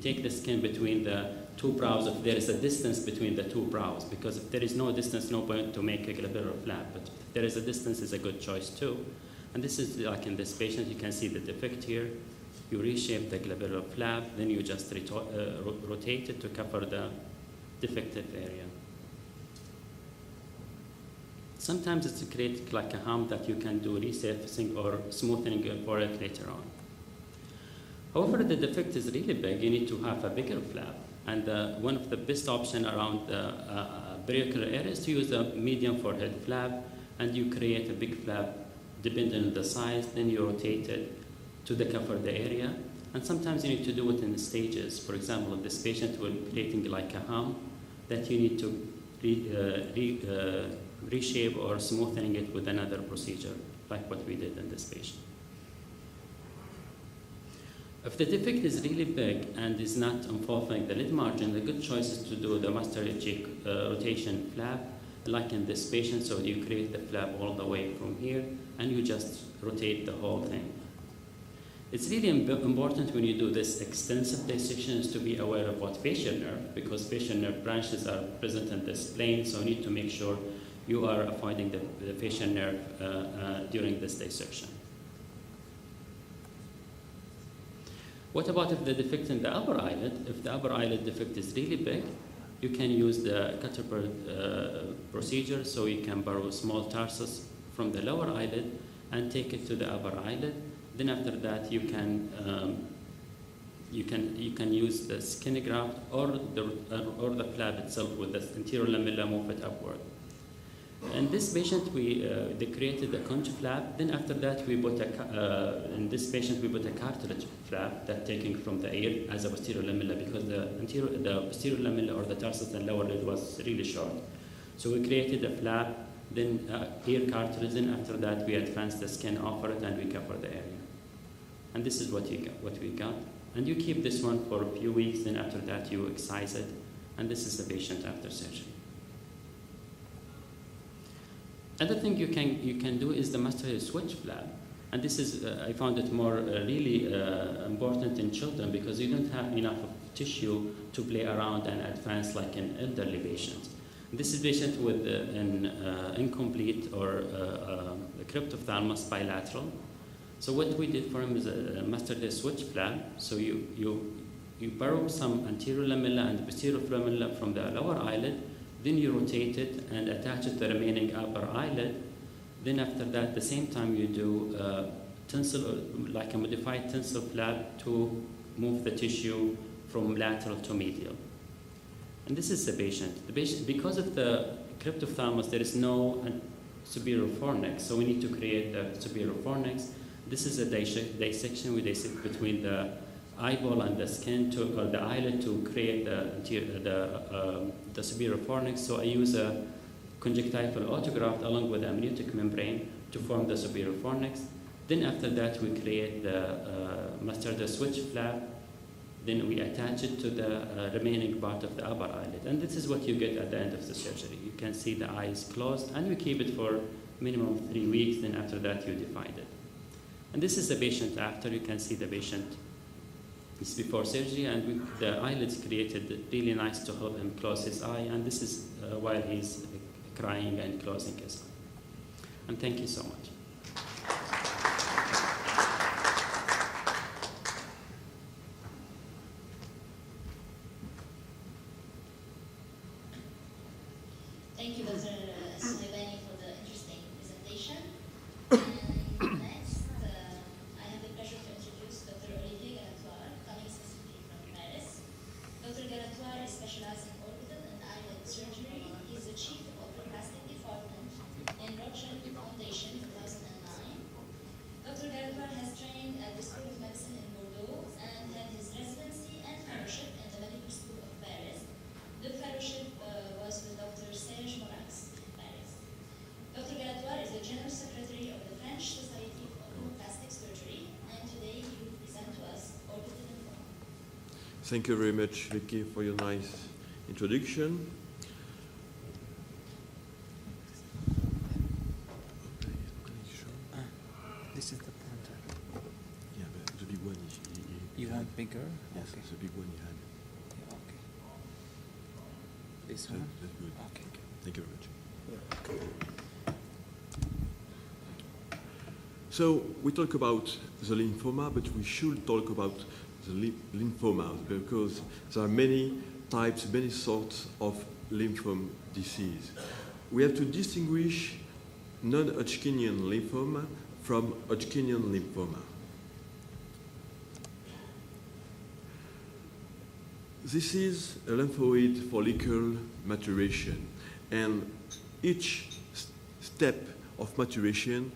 take the skin between the two brows, if there is a distance between the two brows, because if there is no distance, no point to make a glabellar flap, but if there is a distance, is a good choice too. And this is like in this patient, you can see the defect here. You reshape the glabellar flap, then you just rotate it to cover the defective area. Sometimes it's created like a hump that you can do resurfacing or smoothing for it later on. However, the defect is really big. You need to have a bigger flap. And one of the best options around the periocular area is to use a medium forehead flap, and you create a big flap depending on the size, then you rotate it to cover the area. And sometimes you need to do it in stages. For example, if this patient will creating like a hump, that you need to reshape or smoothing it with another procedure, like what we did in this patient. If the defect is really big and is not involving the lid margin, the good choice is to do the master cheek rotation flap, like in this patient. So you create the flap all the way from here, and you just rotate the whole thing. It's really important when you do this extensive dissection is to be aware of what facial nerve, because facial nerve branches are present in this plane, so you need to make sure you are avoiding the facial nerve during this dissection. What about if the defect in the upper eyelid? If the upper eyelid defect is really big, you can use the cutter procedure, so you can borrow a small tarsus from the lower eyelid and take it to the upper eyelid. Then after that, you can use the skin graft or the flap itself with the anterior lamella, move it upward. In this patient, they created a conch flap. Then after that, in this patient we put a cartilage flap that taking from the ear as a posterior lamella, because the posterior lamella or the tarsus and lower lid was really short. So we created a flap, then ear cartilage. Then after that, we advanced the skin over it and we cover the area. And this is what we got. And you keep this one for a few weeks. Then after that, you excise it. And this is the patient after surgery. Other thing you can do is the master switch flap, and this is I found it more really important in children, because you don't have enough of tissue to play around and advance like in elderly patients. This is patient with an incomplete or cryptophthalmos bilateral. So what we did for him is a master switch flap. So you borrow some anterior lamella and posterior lamella from the lower eyelid. Then you rotate it and attach it to the remaining upper eyelid. Then after that, at the same time, you do like a modified tensile flap to move the tissue from lateral to medial. And this is the patient. The patient, because of the cryptophthalmos, there is no superior fornix, so we need to create the superior fornix. This is a dissection. We dissect between the eyeball and the skin or the eyelid to create the superior fornix. So I use a conjunctival autograft along with the amniotic membrane to form the superior fornix. Then after that, we create the switch flap. Then we attach it to the remaining part of the upper eyelid. And this is what you get at the end of the surgery. You can see the eyes closed, and we keep it for minimum 3 weeks. Then after that, you divide it. And this is the patient after. You can see the patient is before surgery, and the eyelids created really nice to help him close his eye. And this is while he's crying and closing his eye. And thank you so much. Thank you, Dr. Suleimani, for the interesting presentation. And next, I have the pleasure to introduce Dr. Olivier Galatoire, coming specifically from Paris. Dr. Galatoire is specialized in orbital and eyelid surgery. He is the chief of the plastic department in Rothschild Foundation in 2009. Dr. Galatoire has trained at the School of Medicine in Bordeaux and had his residency and fellowship in the Medical School of Paris. The fellowship was with Dr. Serge Morax in Paris. Dr. Galatoire is the General Secretary of the French Society of Oculoplastic Surgery, and today he will present to us orbital lymphoma. Thank you very much, Vicky, for your nice introduction. This is the pointer. Yeah, but the big one is... You want bigger? Yes, Okay. the big one you had. Yeah, okay. This That's one? good. Okay. Thank you very much. So we talk about the lymphoma, but we should talk about the lymphomas because there are many types, many sorts of lymphoma disease. We have to distinguish non-Hodgkinian lymphoma from Hodgkinian lymphoma. This is a lymphoid follicle maturation, and each step of maturation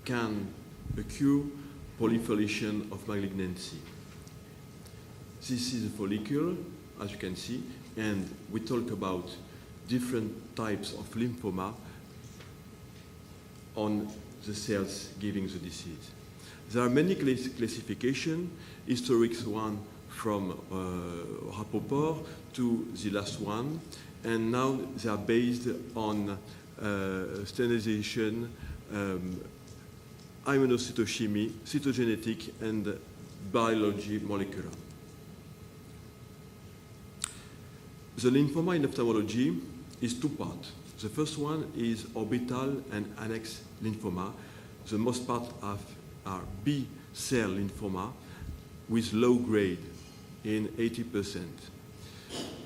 can occur proliferation of malignancy. This is a follicle, as you can see, and we talk about different types of lymphoma on the cells giving the disease. There are many classifications, historic one from Rapoport to the last one, and now they are based on standardization, immunocytochemie, cytogenetic, and biology molecular. The lymphoma in ophthalmology is two parts. The first one is orbital and annex lymphoma. The most part are B cell lymphoma with low grade in 80%.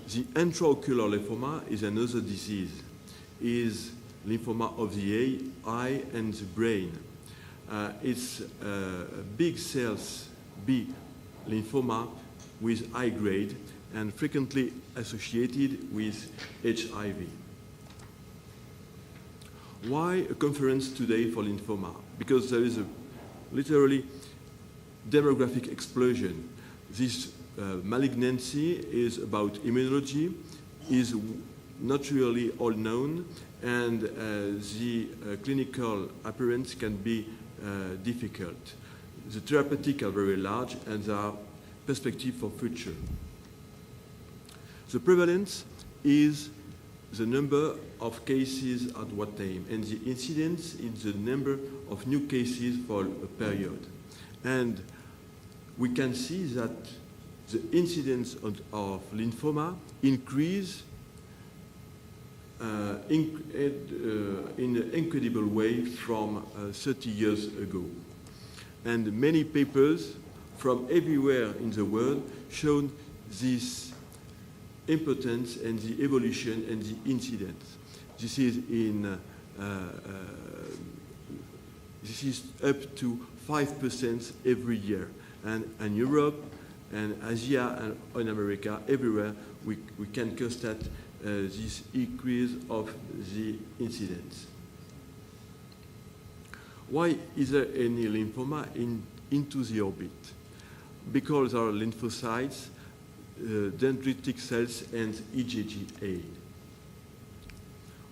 The intraocular lymphoma is another disease, is lymphoma of the eye and the brain. It's big cells, B lymphoma with high grade and frequently associated with HIV. Why a conference today for lymphoma? Because there is a literally demographic explosion. This malignancy is about immunology, is not really all known, and the clinical appearance can be difficult. The therapeutic are very large, and there are perspectives for future. The prevalence is the number of cases at what time, and the incidence is the number of new cases for a period. And we can see that the incidence of lymphoma increase in an incredible way from 30 years ago. And many papers from everywhere in the world shown this importance and the evolution and the incidence. This is up to 5% every year. And in Europe and Asia and in America, everywhere, we can constate this increase of the incidence. Why is there any lymphoma into the orbit? Because there are lymphocytes, dendritic cells, and IgG-A.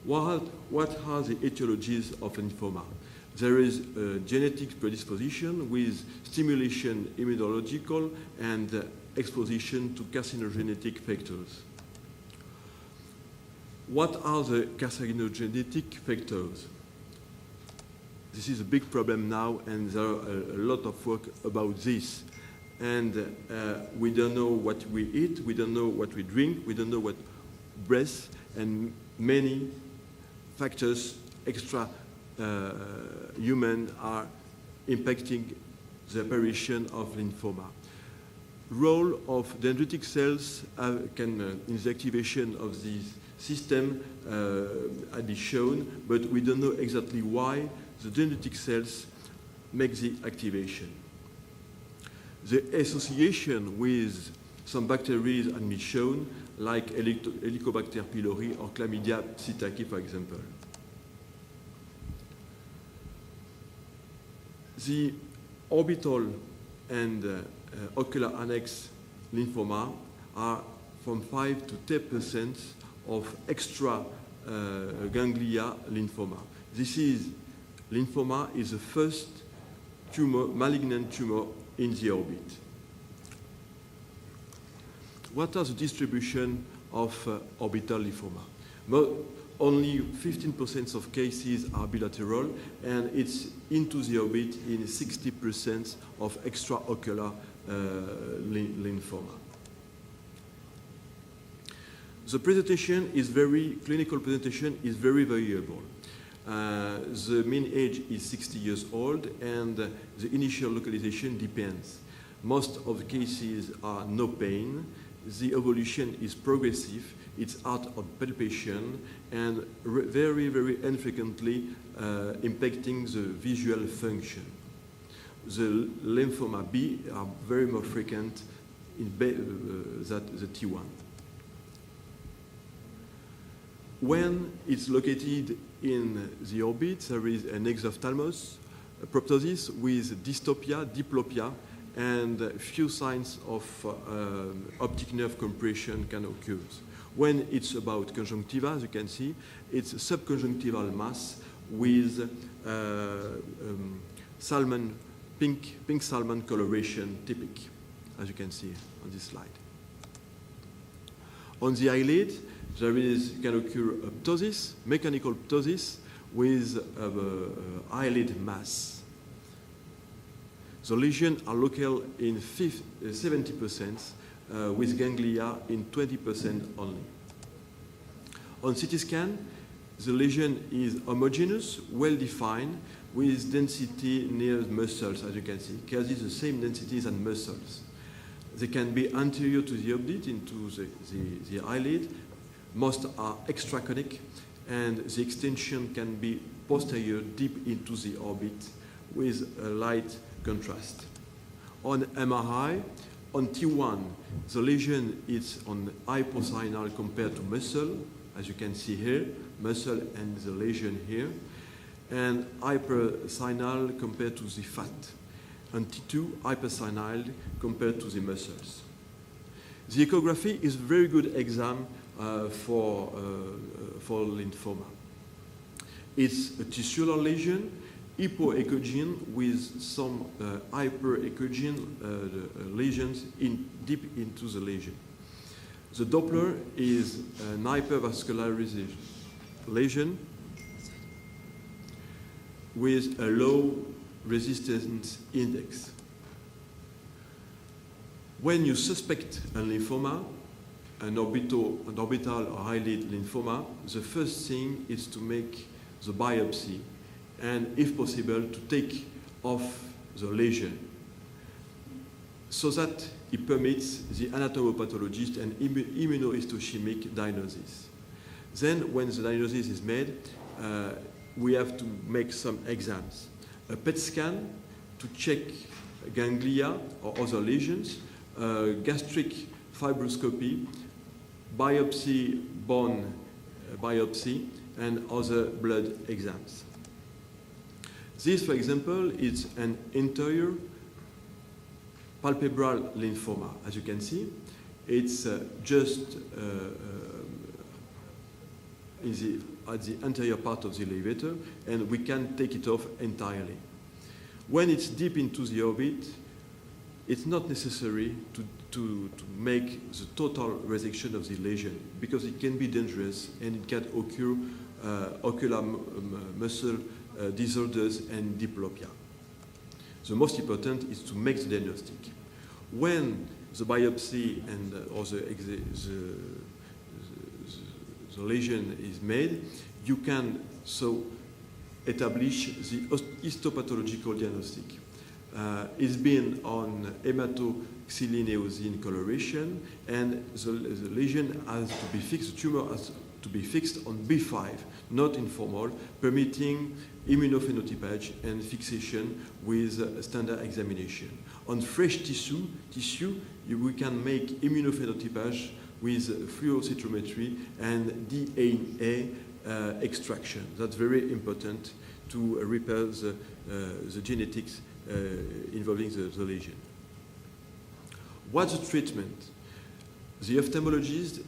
What are the etiologies of lymphoma? There is a genetic predisposition with stimulation immunological and exposition to carcinogenic factors. What are the carcinogenic factors? This is a big problem now, and there are a lot of work about this. And we don't know what we eat, we don't know what we drink, we don't know what breathe, and many factors, extra human, are impacting the apparition of lymphoma. Role of dendritic cells in the activation of this system be shown, but we don't know exactly why the dendritic cells make the activation. The association with some bacteria has been shown, like Helicobacter pylori or Chlamydia psittaci, for example. The orbital and ocular annex lymphoma are from 5 to 10% of extra ganglia lymphoma. Lymphoma is the first tumor, malignant tumor in the orbit. What are the distribution of orbital lymphoma? Only 15% of cases are bilateral, and it's into the orbit in 60% of extraocular lymphoma. The presentation is clinical presentation is very variable. The mean age is 60 years old, and the initial localization depends. Most of the cases are no pain. The evolution is progressive. It's out of palpation and very, very infrequently impacting the visual function. The lymphoma B are very more frequent in than the T1. When it's located in the orbit, there is an exophthalmos, a proptosis with dystopia, diplopia, and few signs of optic nerve compression can occur. When it's about conjunctiva, as you can see, it's a subconjunctival mass with pink salmon coloration typic, as you can see on this slide. On the eyelid, can occur ptosis, mechanical ptosis with eyelid mass. The lesions are local in 70%, with ganglia in 20% only. On CT scan, the lesion is homogeneous, well-defined, with density near muscles, as you can see. Quasi the same density as muscles. They can be anterior to the orbit into the eyelid. Most are extraconic, and the extension can be posterior, deep into the orbit, with a light contrast. On MRI, on T1, the lesion is on hypocynal compared to muscle, as you can see here, muscle and the lesion here, and hypercynal compared to the fat. On T2, hypercynal compared to the muscles. The echography is a very good exam for lymphoma. It's a tissular lesion, hypoechogene with some hyperechogene lesions deep into the lesion. The Doppler is an hypervascularization lesion with a low resistance index. When you suspect a lymphoma, an orbital or eyelid lymphoma, the first thing is to make the biopsy and, if possible, to take off the lesion so that it permits the anatomopathologist an immunohistochemic diagnosis. Then, when the diagnosis is made, we have to make some exams. A PET scan to check ganglia or other lesions, gastric fibroscopy, biopsy, bone biopsy, and other blood exams. This, for example, is an anterior palpebral lymphoma. As you can see, it's just at the anterior part of the elevator, and we can take it off entirely. When it's deep into the orbit, it's not necessary to make the total resection of the lesion, because it can be dangerous and it can occur ocular muscle disorders and diplopia. The most important is to make the diagnostic. When the biopsy and or the lesion is made, you can so establish the histopathological diagnostic. It's been on hematoxylineosine coloration, and the lesion has to be fixed, the tumor has to be fixed on B5, not informal, permitting immunophenotypage and fixation with standard examination. On fresh tissue, we can make immunophenotypage with fluorocytometry and DNA extraction. That's very important to repair the genetics involving the lesion. What's the treatment? The ophthalmologist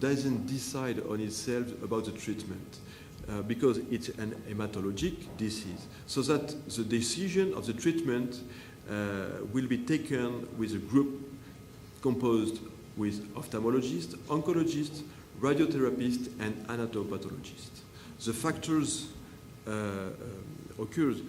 doesn't decide on itself about the treatment because it's an hematologic disease. So that the decision of the treatment will be taken with a group composed with ophthalmologists, oncologists, radiotherapists, and anatomopathologists. The factors occurs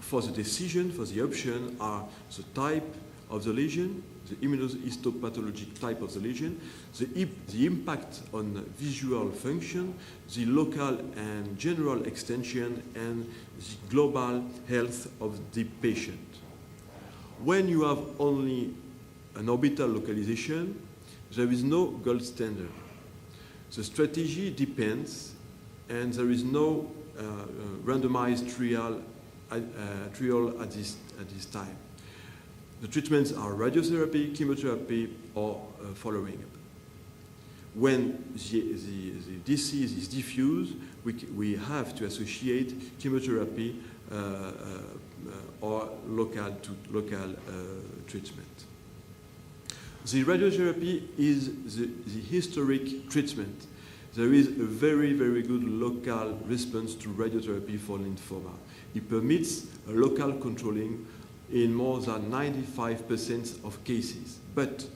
for the decision, for the option, are the type of the lesion, the immunohistopathologic type of the lesion, the impact on visual function, the local and general extension, and the global health of the patient. When you have only an orbital localization, there is no gold standard. The strategy depends, and there is no randomized trial at this time. The treatments are radiotherapy, chemotherapy, or following up. When the disease is diffuse, we have to associate chemotherapy or local treatment. The radiotherapy is the historic treatment. There is a very, very good local response to radiotherapy for lymphoma. It permits a local controlling in more than 95% of cases. But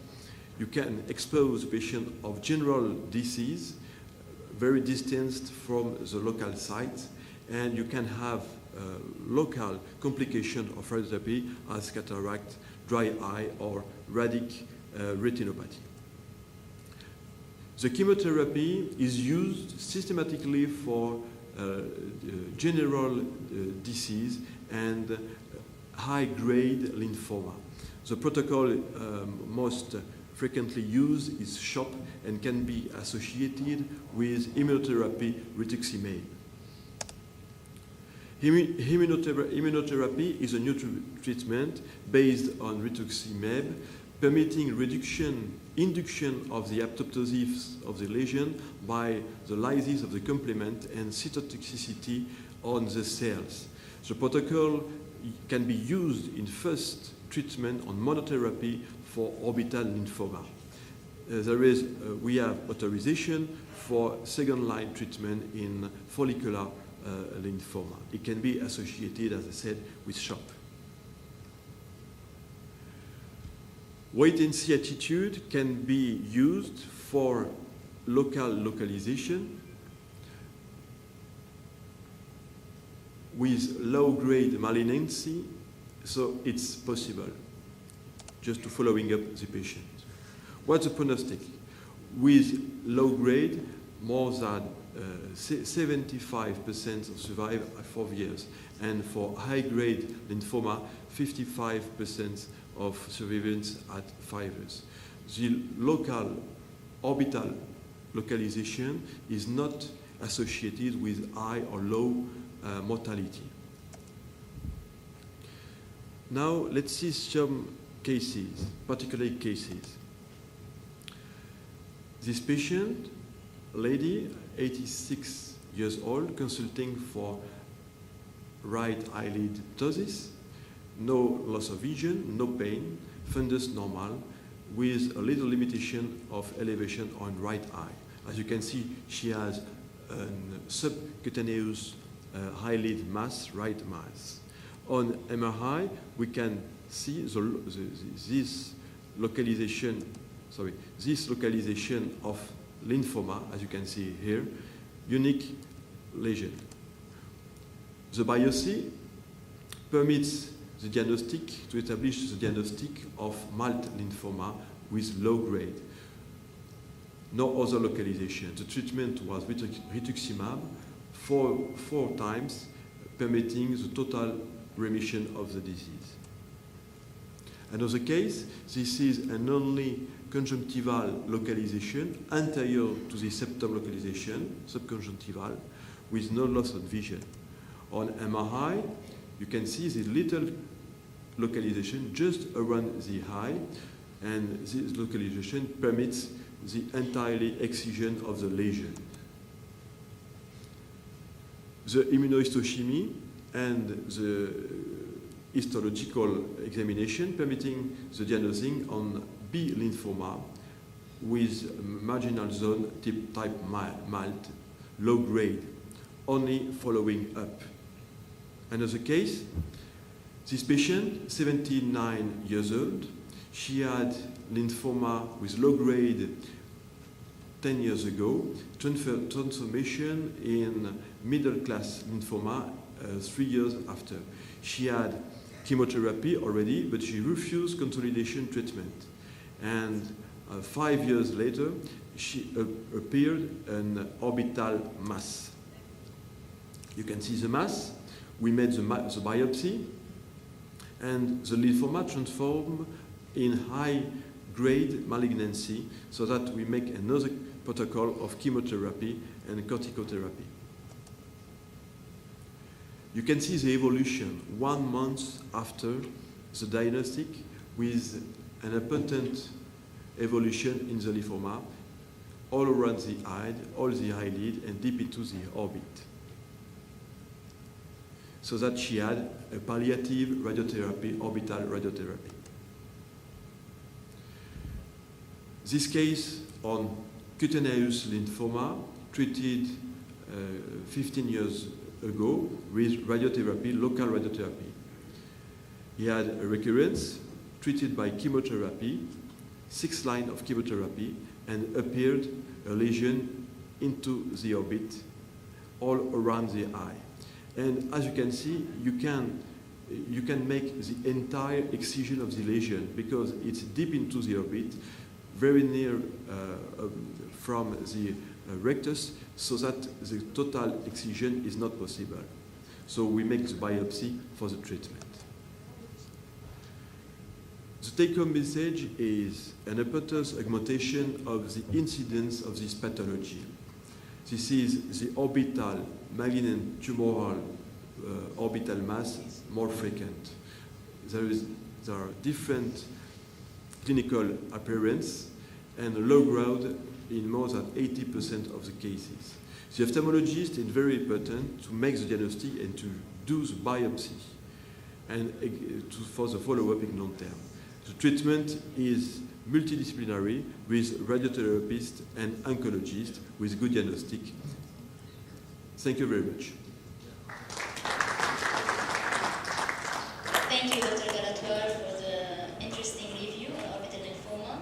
you can expose the patient of general disease, very distanced from the local site, and you can have local complication of radiotherapy as cataract, dry eye, or radic retinopathy. The chemotherapy is used systematically for general disease and high-grade lymphoma. The protocol most frequently used is SHOP and can be associated with immunotherapy rituximab. Immunotherapy is a new treatment based on rituximab, permitting induction of the apoptosis of the lesion by the lysis of the complement and cytotoxicity on the cells. The protocol can be used in first treatment on monotherapy for orbital lymphoma. We have authorization for second-line treatment in follicular lymphoma. It can be associated, as I said, with SHOP. Wait-and-see attitude can be used for local localization with low-grade malignancy, so it's possible just to following up the patient. What's the prognostic? With low-grade, more than 75% of survive at 4 years, and for high-grade lymphoma, 55% of survivance at 5 years. The local orbital localization is not associated with high or low mortality. Now let's see some cases, particular cases. This patient, lady, 86 years old, consulting for right eyelid ptosis, no loss of vision, no pain, fundus normal, with a little limitation of elevation on right eye. As you can see, she has a subcutaneous eyelid mass, right mass. On MRI, we can see this localization of lymphoma, as you can see here, unique lesion. The biopsy permits the diagnostic to establish the diagnostic of mild lymphoma with low grade. No other localization. The treatment was rituximab four times, permitting the total remission of the disease. Another case, this is an only conjunctival localization anterior to the septum localization, subconjunctival, with no loss of vision. On MRI, you can see the little localization just around the eye, and this localization permits the entirely excision of the lesion. The immunohistochemie and the histological examination permitting the diagnosing on B lymphoma with marginal zone type mild, low grade, only following up. Another case, this patient, 79 years old, she had lymphoma with low grade 10 years ago, transformation in middle class lymphoma 3 years after. She chemotherapy already, but she refused consolidation treatment. And 5 years later, she appeared an orbital mass. You can see the mass. We made the biopsy, and the lymphoma transformed in high-grade malignancy, so that we make another protocol of chemotherapy and corticotherapy. You can see the evolution 1 month after the diagnostic with an abundant evolution in the lymphoma all around the eye, all the eyelid, and deep into the orbit. So that she had a palliative radiotherapy, orbital radiotherapy. This case on cutaneous lymphoma treated 15 years ago with radiotherapy, local radiotherapy. He had a recurrence treated by chemotherapy, 6 lines of chemotherapy, and appeared a lesion into the orbit all around the eye. And as you can see, you can make the entire excision of the lesion because it's deep into the orbit, very near from the rectus, so that the total excision is not possible. So we make the biopsy for the treatment. The take-home message is an important augmentation of the incidence of this pathology. This is the orbital malignant tumoral orbital mass more frequent. There are different clinical appearance and low grade in more than 80% of the cases. The ophthalmologist is very important to make the diagnostic and to do the biopsy and for the follow-up in long term. The treatment is multidisciplinary with radiotherapist and oncologist with good diagnostic. Thank you very much. Thank you, Dr. Galatoir, for the interesting review on orbital lymphoma.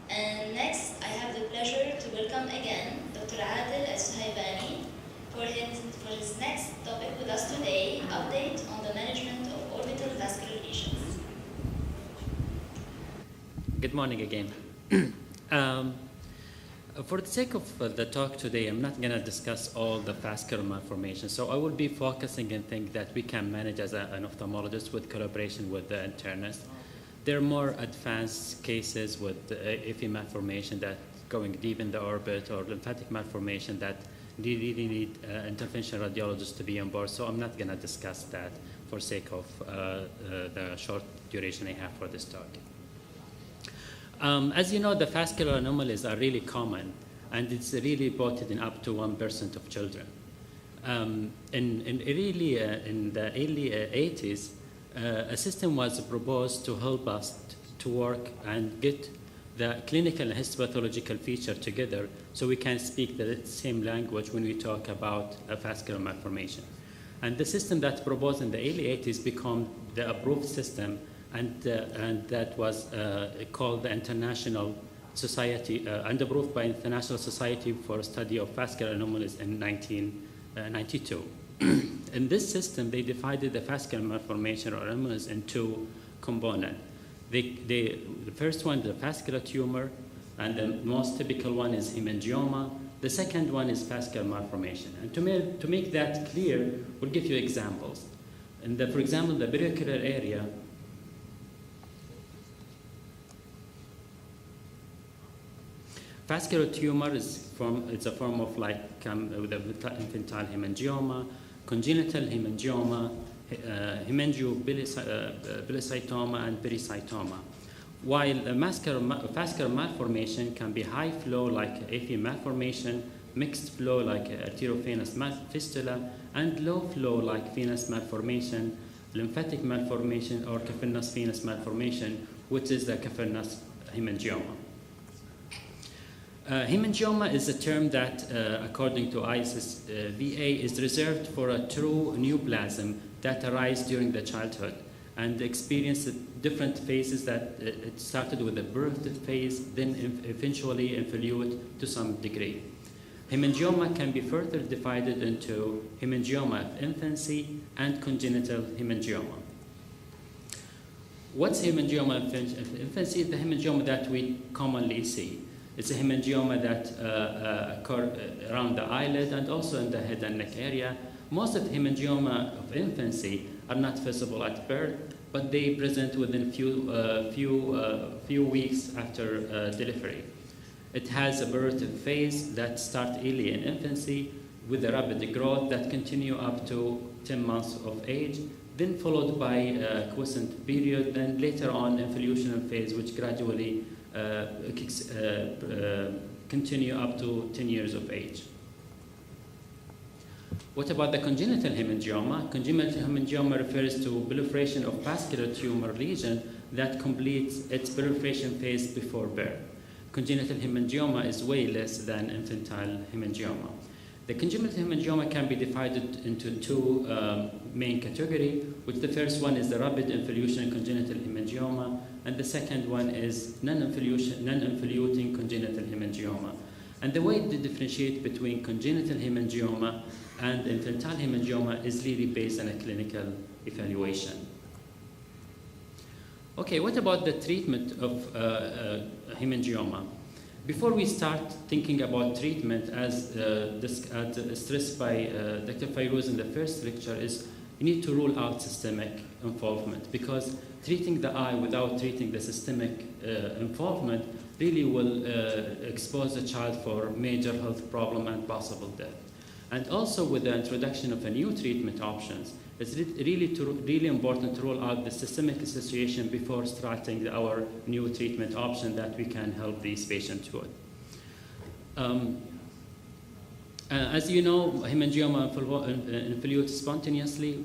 And next, I have the pleasure to welcome again Dr. Adel Al-Suhaibani for his next topic with us today, update on the management of orbital vascular lesions. Good morning again. For the sake of the talk today, I'm not going to discuss all the vascular malformations. So I will be focusing and think that we can manage as an ophthalmologist with collaboration with the internist. There are more advanced cases with iffy malformation that going deep in the orbit or lymphatic malformation that really need interventional radiologists to be on board. So I'm not going to discuss that for sake of the short duration I have for this talk. As you know, the vascular anomalies are really common, and it's really reported in up to 1% of children. In the early 80s, a system was proposed to help us to work and get the clinical and histopathological feature together so we can speak the same language when we talk about a vascular malformation. And the system that's proposed in the early 80s became the approved system, and that was called the International Society, and approved by International Society for Study of Vascular Anomalies in 1992. In this system, they divided the vascular malformation or anomalies in 2 components. The first one, the vascular tumor, and the most typical one is hemangioma. The second one is vascular malformation. And to make that clear, we'll give you examples. For example, the periocular area, vascular tumor it's a form of with the infantile hemangioma, congenital hemangioma, hemangiobilicytoma, and pericytoma. While a vascular malformation can be high flow like AFib malformation, mixed flow like arteriovenous fistula, and low flow like venous malformation, lymphatic malformation, or cavernous venous malformation, which is the cavernous hemangioma. Hemangioma is a term that, according to ISIS VA, is reserved for a true neoplasm that arises during the childhood and experience different phases that it started with the birth phase, then eventually involute to some degree. Hemangioma can be further divided into hemangioma of infancy and congenital hemangioma. What's hemangioma of infancy? The hemangioma that we commonly see. It's a hemangioma that occur around the eyelid and also in the head and neck area. Most of the hemangioma of infancy are not visible at birth, but they present within few weeks after delivery. It has a birth phase that starts early in infancy with a rapid growth that continue up to 10 months of age, then followed by a quiescent period, then later on involutional phase, which gradually continue up to 10 years of age. What about the congenital hemangioma? Congenital hemangioma refers to proliferation of vascular tumor lesion that completes its proliferation phase before birth. Congenital hemangioma is way less than infantile hemangioma. The congenital hemangioma can be divided into two main categories, which the first one is the rapid involution congenital hemangioma, and the second one is non-involuting congenital hemangioma. And the way to differentiate between congenital hemangioma and infantile hemangioma is really based on a clinical evaluation. Okay, what about the treatment of hemangioma? Before we start thinking about treatment, as stressed by Dr. Fayrouz in the first lecture, is you need to rule out systemic involvement, because treating the eye without treating the systemic involvement really will expose the child for major health problem and possible death. And also with the introduction of a new treatment options, it's really important to rule out the systemic association before starting our new treatment option that we can help these patients with. As you know, hemangioma involute spontaneously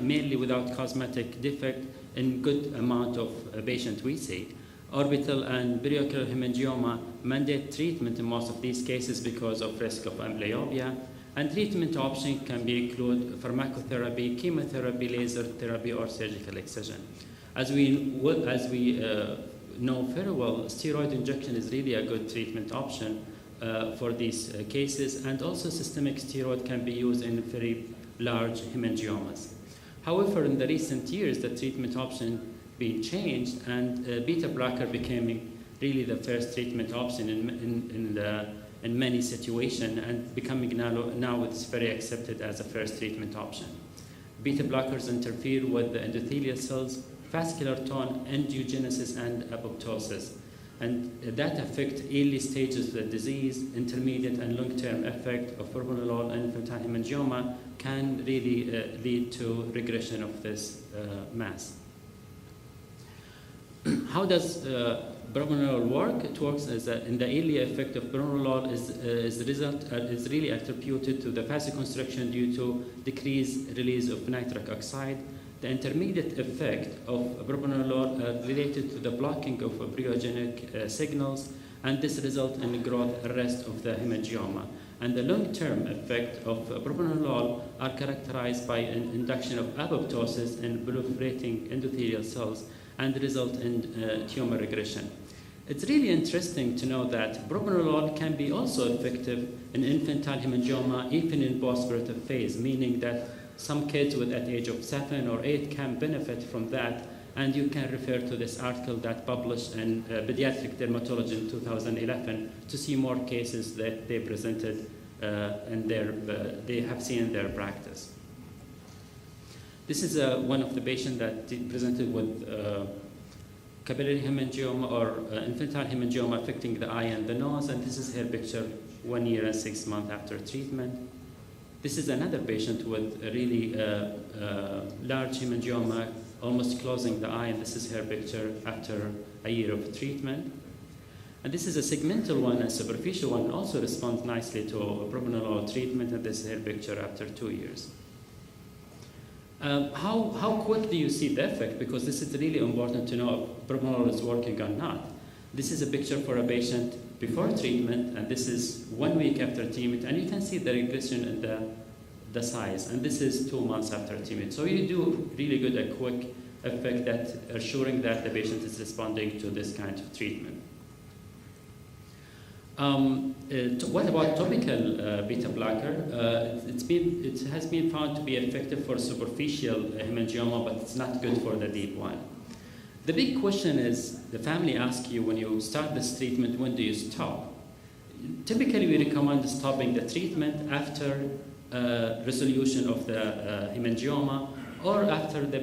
mainly without cosmetic defect in good amount of patients we see. Orbital and periocular hemangioma mandate treatment in most of these cases because of risk of amblyopia, and treatment options can include pharmacotherapy, chemotherapy, laser therapy, or surgical excision. As we know very well, steroid injection is really a good treatment option for these cases, and also systemic steroid can be used in very large hemangiomas. However, in the recent years, the treatment option being changed, and beta blocker becoming really the first treatment option in many situations, and becoming now it's very accepted as a first treatment option. Beta blockers interfere with the endothelial cells, vascular tone, angiogenesis, and apoptosis, and that affect early stages of the disease. Intermediate and long-term effect of propranolol and infantile hemangioma can really lead to regression of this mass. How does propranolol work? It works as in the early effect of propranolol is really attributed to the vasoconstriction due to decreased release of nitric oxide. The intermediate effect of propranolol related to the blocking of embryogenic signals, and this results in the growth arrest of the hemangioma. And the long-term effect of propranolol are characterized by an induction of apoptosis in proliferating endothelial cells and result in tumor regression. It's really interesting to know that propranolol can be also effective in infantile hemangioma even in postoperative phase, meaning that some kids at the age of 7 or 8 can benefit from that, and you can refer to this article that published in Pediatric Dermatology in 2011 to see more cases that they presented they have seen in their practice. This is one of the patients that presented with capillary hemangioma or infantile hemangioma affecting the eye and the nose, and this is her picture 1 year and 6 months after treatment. This is another patient with a really large hemangioma almost closing the eye, and this is her picture after a year of treatment. And this is a segmental one, a superficial one, also responds nicely to propranolol treatment, and this is her picture after 2 years. How quick do you see the effect? Because this is really important to know if propranolol is working or not. This is a picture for a patient before treatment, and this is 1 week after treatment, and you can see the regression in the size, and this is 2 months after treatment. So you do really good a quick effect that assuring that the patient is responding to this kind of treatment. What about topical beta blocker? It has been found to be effective for superficial hemangioma, but it's not good for the deep one. The big question is, the family asks you when you start this treatment, when do you stop? Typically, we recommend stopping the treatment after resolution of the hemangioma or after the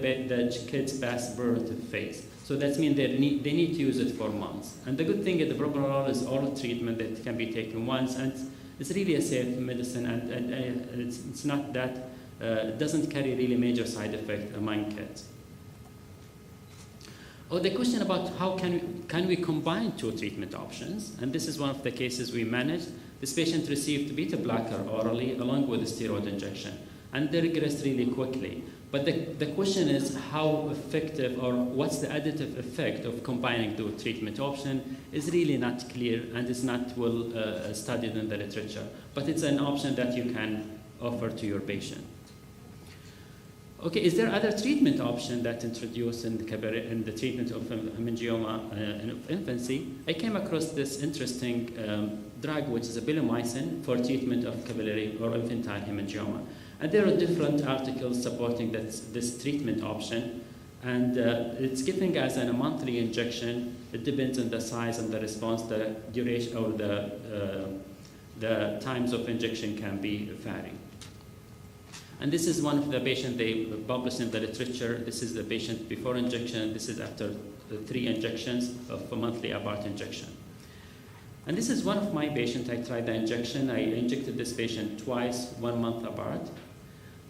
kids pass birth phase. So that means they need to use it for months. And the good thing is the propranolol is oral treatment that can be taken once, and it's really a safe medicine, and it's not that, it doesn't carry really major side effect among kids. The question about how can we combine two treatment options, and this is one of the cases we managed. This patient received beta blocker orally along with a steroid injection, and they regressed really quickly. But the question is how effective or what's the additive effect of combining the treatment option is really not clear and is not well studied in the literature. But it's an option that you can offer to your patient. Okay, is there other treatment option that introduced in the treatment of hemangioma in infancy? I came across this interesting drug, which is a bleomycin for treatment of capillary or infantile hemangioma. And there are different articles supporting this treatment option, and it's given as a monthly injection. It depends on the size and the response, the duration, or the times of injection can be varying. And this is one of the patients they published in the literature. This is the patient before injection. This is after 3 injections of a monthly apart injection. And this is one of my patients. I tried the injection. I injected this patient twice, 1 month apart.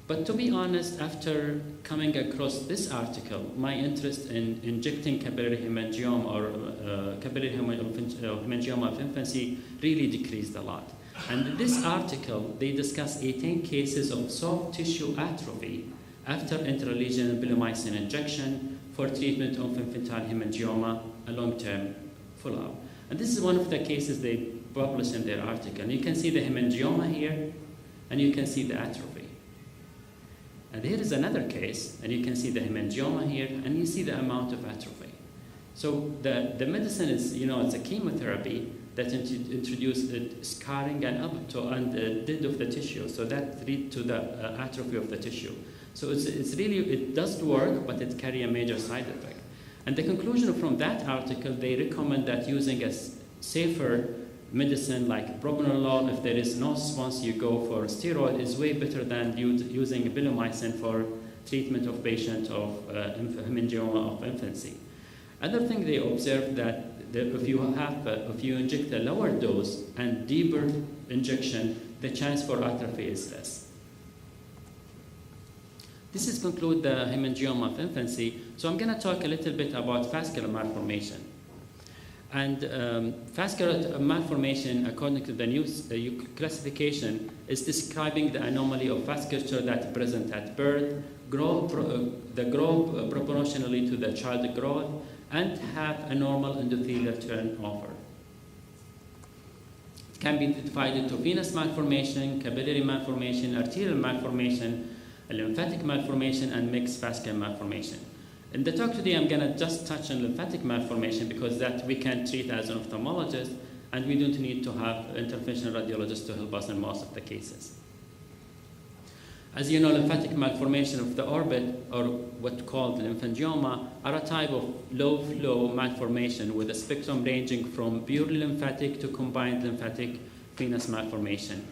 But to be honest, after coming across this article, my interest in injecting capillary hemangioma or capillary hemangioma of infancy really decreased a lot. And in this article, they discuss 18 cases of soft tissue atrophy after intralesional bleomycin injection for treatment of infantile hemangioma, a long-term follow-up. And this is one of the cases they published in their article. And you can see the hemangioma here, and you can see the atrophy. And here is another case, and you can see the hemangioma here, and you see the amount of atrophy. So the medicine is, it's a chemotherapy that introduced scarring and dead of the tissue, so that leads to the atrophy of the tissue. So it's really, it does work, but it carries a major side effect. And the conclusion from that article, they recommend that using a safer medicine like propranolol, if there is no response, you go for steroid, is way better than using bleomycin for treatment of patient of hemangioma of infancy. Other thing they observed that if you inject a lower dose and deeper injection, the chance for atrophy is less. This is conclude the hemangioma of infancy. So I'm going to talk a little bit about vascular malformation. And vascular malformation, according to the new classification, is describing the anomaly of vasculature that present at birth, grow proportionally to the child growth, and have a normal endothelial turnover. It can be divided into venous malformation, capillary malformation, arterial malformation, a lymphatic malformation, and mixed vascular malformation. In the talk today, I'm going to just touch on lymphatic malformation because that we can treat as an ophthalmologist, and we don't need to have interventional radiologists to help us in most of the cases. As you know, lymphatic malformation of the orbit, or what's called lymphangioma, are a type of low-flow malformation with a spectrum ranging from purely lymphatic to combined lymphatic venous malformation.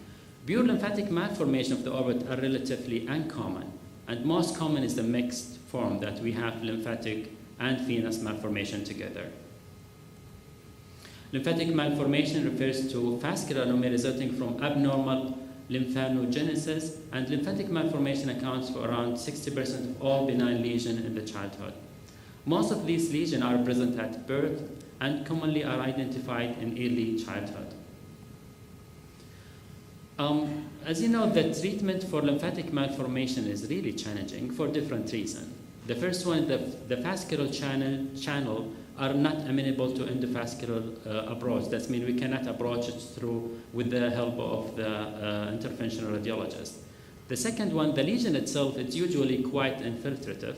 Pure lymphatic malformation of the orbit are relatively uncommon, and most common is the mixed form that we have lymphatic and venous malformation together. Lymphatic malformation refers to vascular anomaly resulting from abnormal lymphanogenesis, and lymphatic malformation accounts for around 60% of all benign lesions in the childhood. Most of these lesions are present at birth and commonly are identified in early childhood. As you know, the treatment for lymphatic malformation is really challenging for different reasons. The first one, the vascular channel are not amenable to endovascular approach. That means we cannot approach it through with the help of the interventional radiologist. The second one, the lesion itself, it's usually quite infiltrative,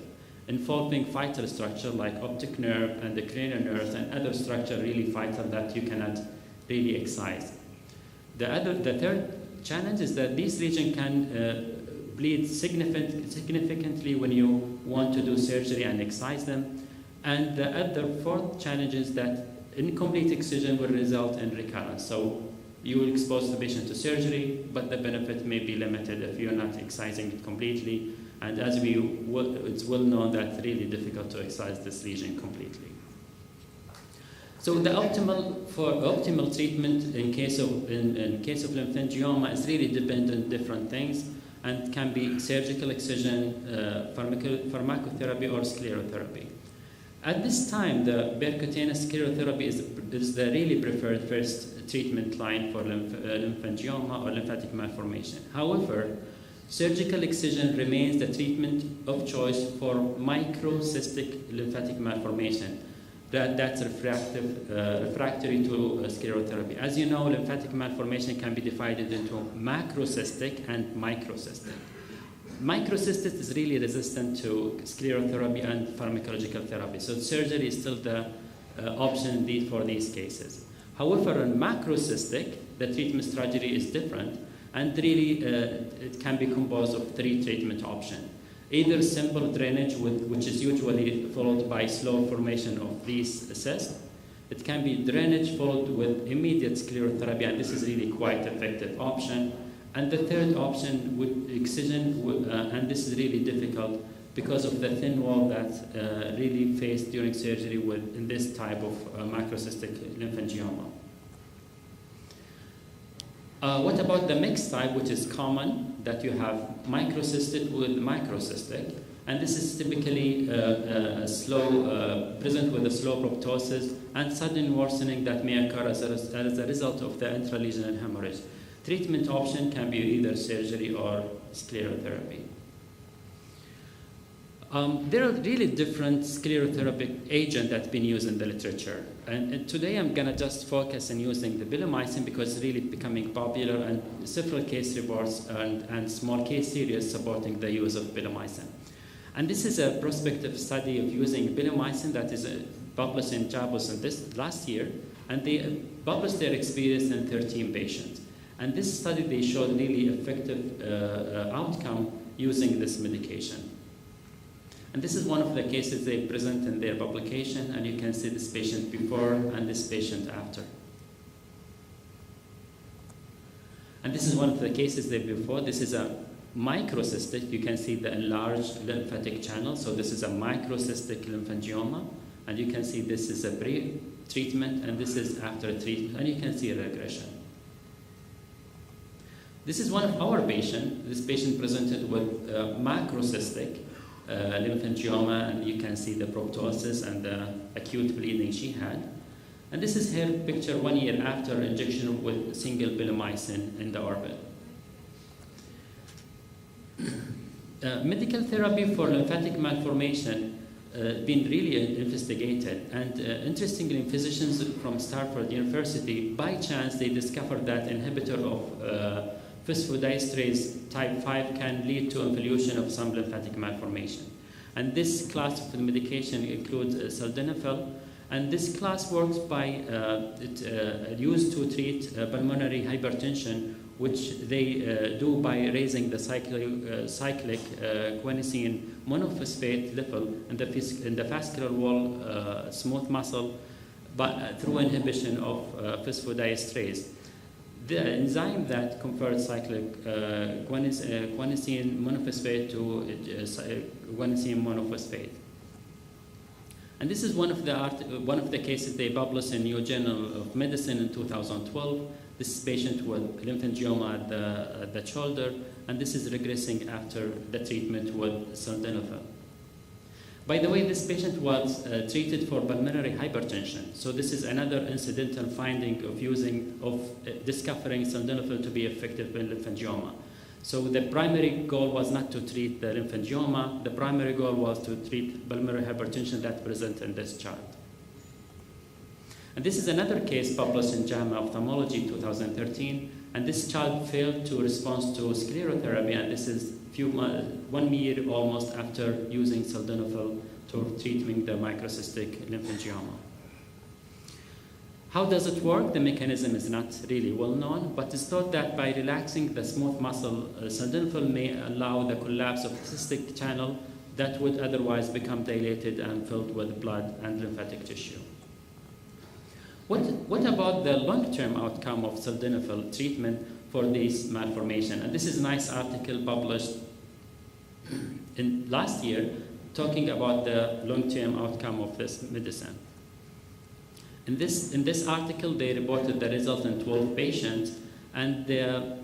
involving vital structure like optic nerve and the cranial nerves and other structure really vital that you cannot really excise. The third challenge is that these lesions can bleed significantly when you want to do surgery and excise them. And the other fourth challenge is that incomplete excision will result in recurrence. So you will expose the patient to surgery, but the benefit may be limited if you're not excising it completely. And as it's well known that it's really difficult to excise this lesion completely. So the optimal treatment in case of lymphangioma is really dependent on different things, and can be surgical excision, pharmacotherapy, or sclerotherapy. At this time, the percutaneous sclerotherapy is the really preferred first treatment line for lymphangioma or lymphatic malformation. However, surgical excision remains the treatment of choice for microcystic lymphatic malformation that's refractory to sclerotherapy. As you know, lymphatic malformation can be divided into macrocystic and microcystic. Microcystic is really resistant to sclerotherapy and pharmacological therapy, so surgery is still the option indeed for these cases. However, in macrocystic, the treatment strategy is different, and really it can be composed of 3 treatment options. Either simple drainage, which is usually followed by slow formation of these cysts. It can be drainage followed with immediate sclerotherapy, and this is really quite effective option. And the third option with excision, and this is really difficult because of the thin wall that really faced during surgery in this type of macrocystic lymphangioma. What about the mixed type, which is common, that you have microcystic with microcystic, and this is typically present with a slow proptosis and sudden worsening that may occur as a result of the intralesional hemorrhage. Treatment option can be either surgery or sclerotherapy. There are really different sclerotherapy agents that have been used in the literature. And today I'm going to just focus on using the bleomycin because it's really becoming popular, and several case reports and small case series supporting the use of bleomycin. And this is a prospective study of using bleomycin that is published in JABOS in this last year, and they published their experience in 13 patients. And this study, they showed really effective outcome using this medication. And this is one of the cases they present in their publication, and you can see this patient before and this patient after. And this is one of the cases they before. This is a microcystic. You can see the enlarged lymphatic channel. So this is a microcystic lymphangioma, and you can see this is a pre-treatment, and this is after treatment, and you can see a regression. This is one of our patients. This patient presented with macrocystic lymphangioma, and you can see the proptosis and the acute bleeding she had. And this is her picture 1 year after injection with single bleomycin in the orbit. Medical therapy for lymphatic malformation been really investigated, and interestingly, physicians from Stanford University, by chance, they discovered that inhibitor of phosphodiesterase type 5 can lead to involution of some lymphatic malformation. And this class of medication includes sildenafil, and this class works by used to treat pulmonary hypertension, which they do by raising the cyclic guanosine monophosphate level in the vascular wall smooth muscle, but through inhibition of phosphodiesterase. The enzyme that converts cyclic guanosine monophosphate to guanosine monophosphate. And this is one of the cases they published in New Journal of Medicine in 2012. This patient with lymphangioma at the shoulder, and this is regressing after the treatment with sildenafil. By the way, this patient was treated for pulmonary hypertension. So this is another incidental finding of discovering sildenafil to be effective in lymphangioma. So the primary goal was not to treat the lymphangioma. The primary goal was to treat pulmonary hypertension that's present in this chart. And this is another case published in JAMA Ophthalmology 2013. And this child failed to respond to sclerotherapy, and this is 1 year almost after using sildenafil to treating the microcystic lymphangioma. How does it work? The mechanism is not really well known, but it's thought that by relaxing the smooth muscle, sildenafil may allow the collapse of the cystic channel that would otherwise become dilated and filled with blood and lymphatic tissue. What about the long-term outcome of sildenafil treatment for this malformation? And this is a nice article published in last year talking about the long-term outcome of this medicine. In this article, they reported the result in 12 patients, and the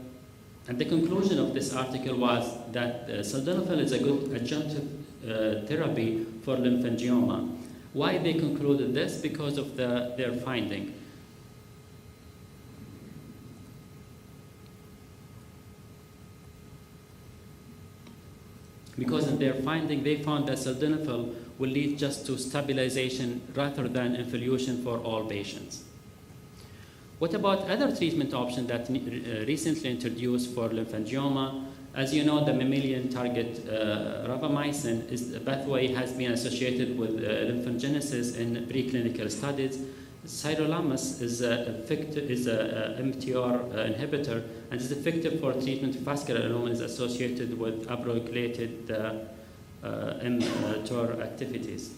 conclusion of this article was that sildenafil is a good adjunctive therapy for lymphangioma. Why they concluded this? Because of their finding. Because of their finding, they found that sildenafil will lead just to stabilization rather than involution for all patients. What about other treatment options that recently introduced for lymphangioma? As you know, the mammalian target rapamycin pathway has been associated with lymphogenesis in preclinical studies. Sirolimus is a MTR inhibitor and is effective for treatment of vascular anomalies associated with upregulated mTOR activities.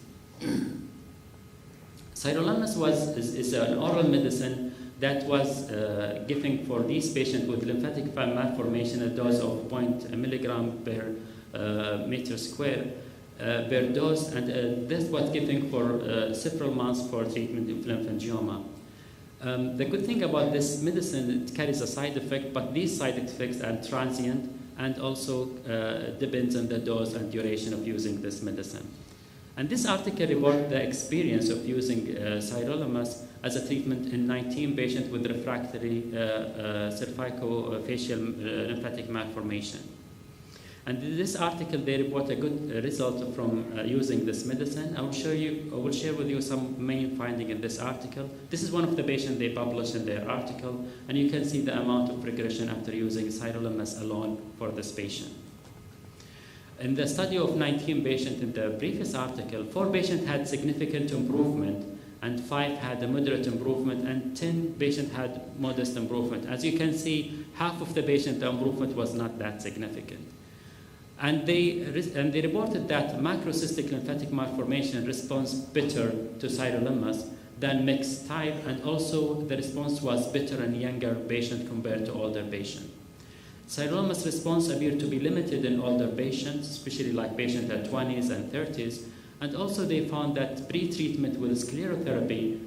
Sirolimus is an oral medicine that was given for these patients with lymphatic malformation at a dose of 0.1 milligram per meter square per dose, and this was given for several months for treatment of lymphangioma. The good thing about this medicine, it carries a side effect, but these side effects are transient and also depends on the dose and duration of using this medicine. And this article reported the experience of using sirolimus as a treatment in 19 patients with refractory cervicofacial lymphatic malformation. And in this article, they report a good result from using this medicine. I will share with you some main findings in this article. This is one of the patients they published in their article, and you can see the amount of regression after using sirolimus alone for this patient. In the study of 19 patients in the previous article, 4 patients had significant improvement, and 5 had a moderate improvement, and 10 patients had modest improvement. As you can see, half of the patients, the improvement was not that significant. And they reported that macrocystic lymphatic malformation responds better to sirolimus than mixed type, and also the response was better in younger patients compared to older patients. Sirolimus response appeared to be limited in older patients, especially like patients at 20s and 30s, and also they found that pre-treatment with sclerotherapy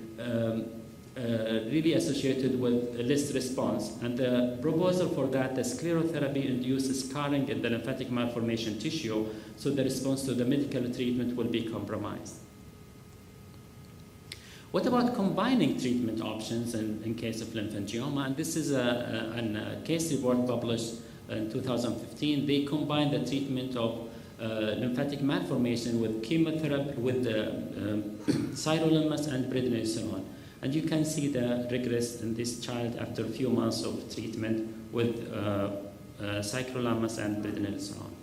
really associated with less response. And the proposal for that, the sclerotherapy induces scarring in the lymphatic malformation tissue, so the response to the medical treatment will be compromised. What about combining treatment options in case of lymphangioma? And this is a case report published in 2015. They combined the treatment of lymphatic malformation with chemotherapy, with sirolimus and prednisolone. And you can see the regress in this child after a few months of treatment with sirolimus and prednisolone.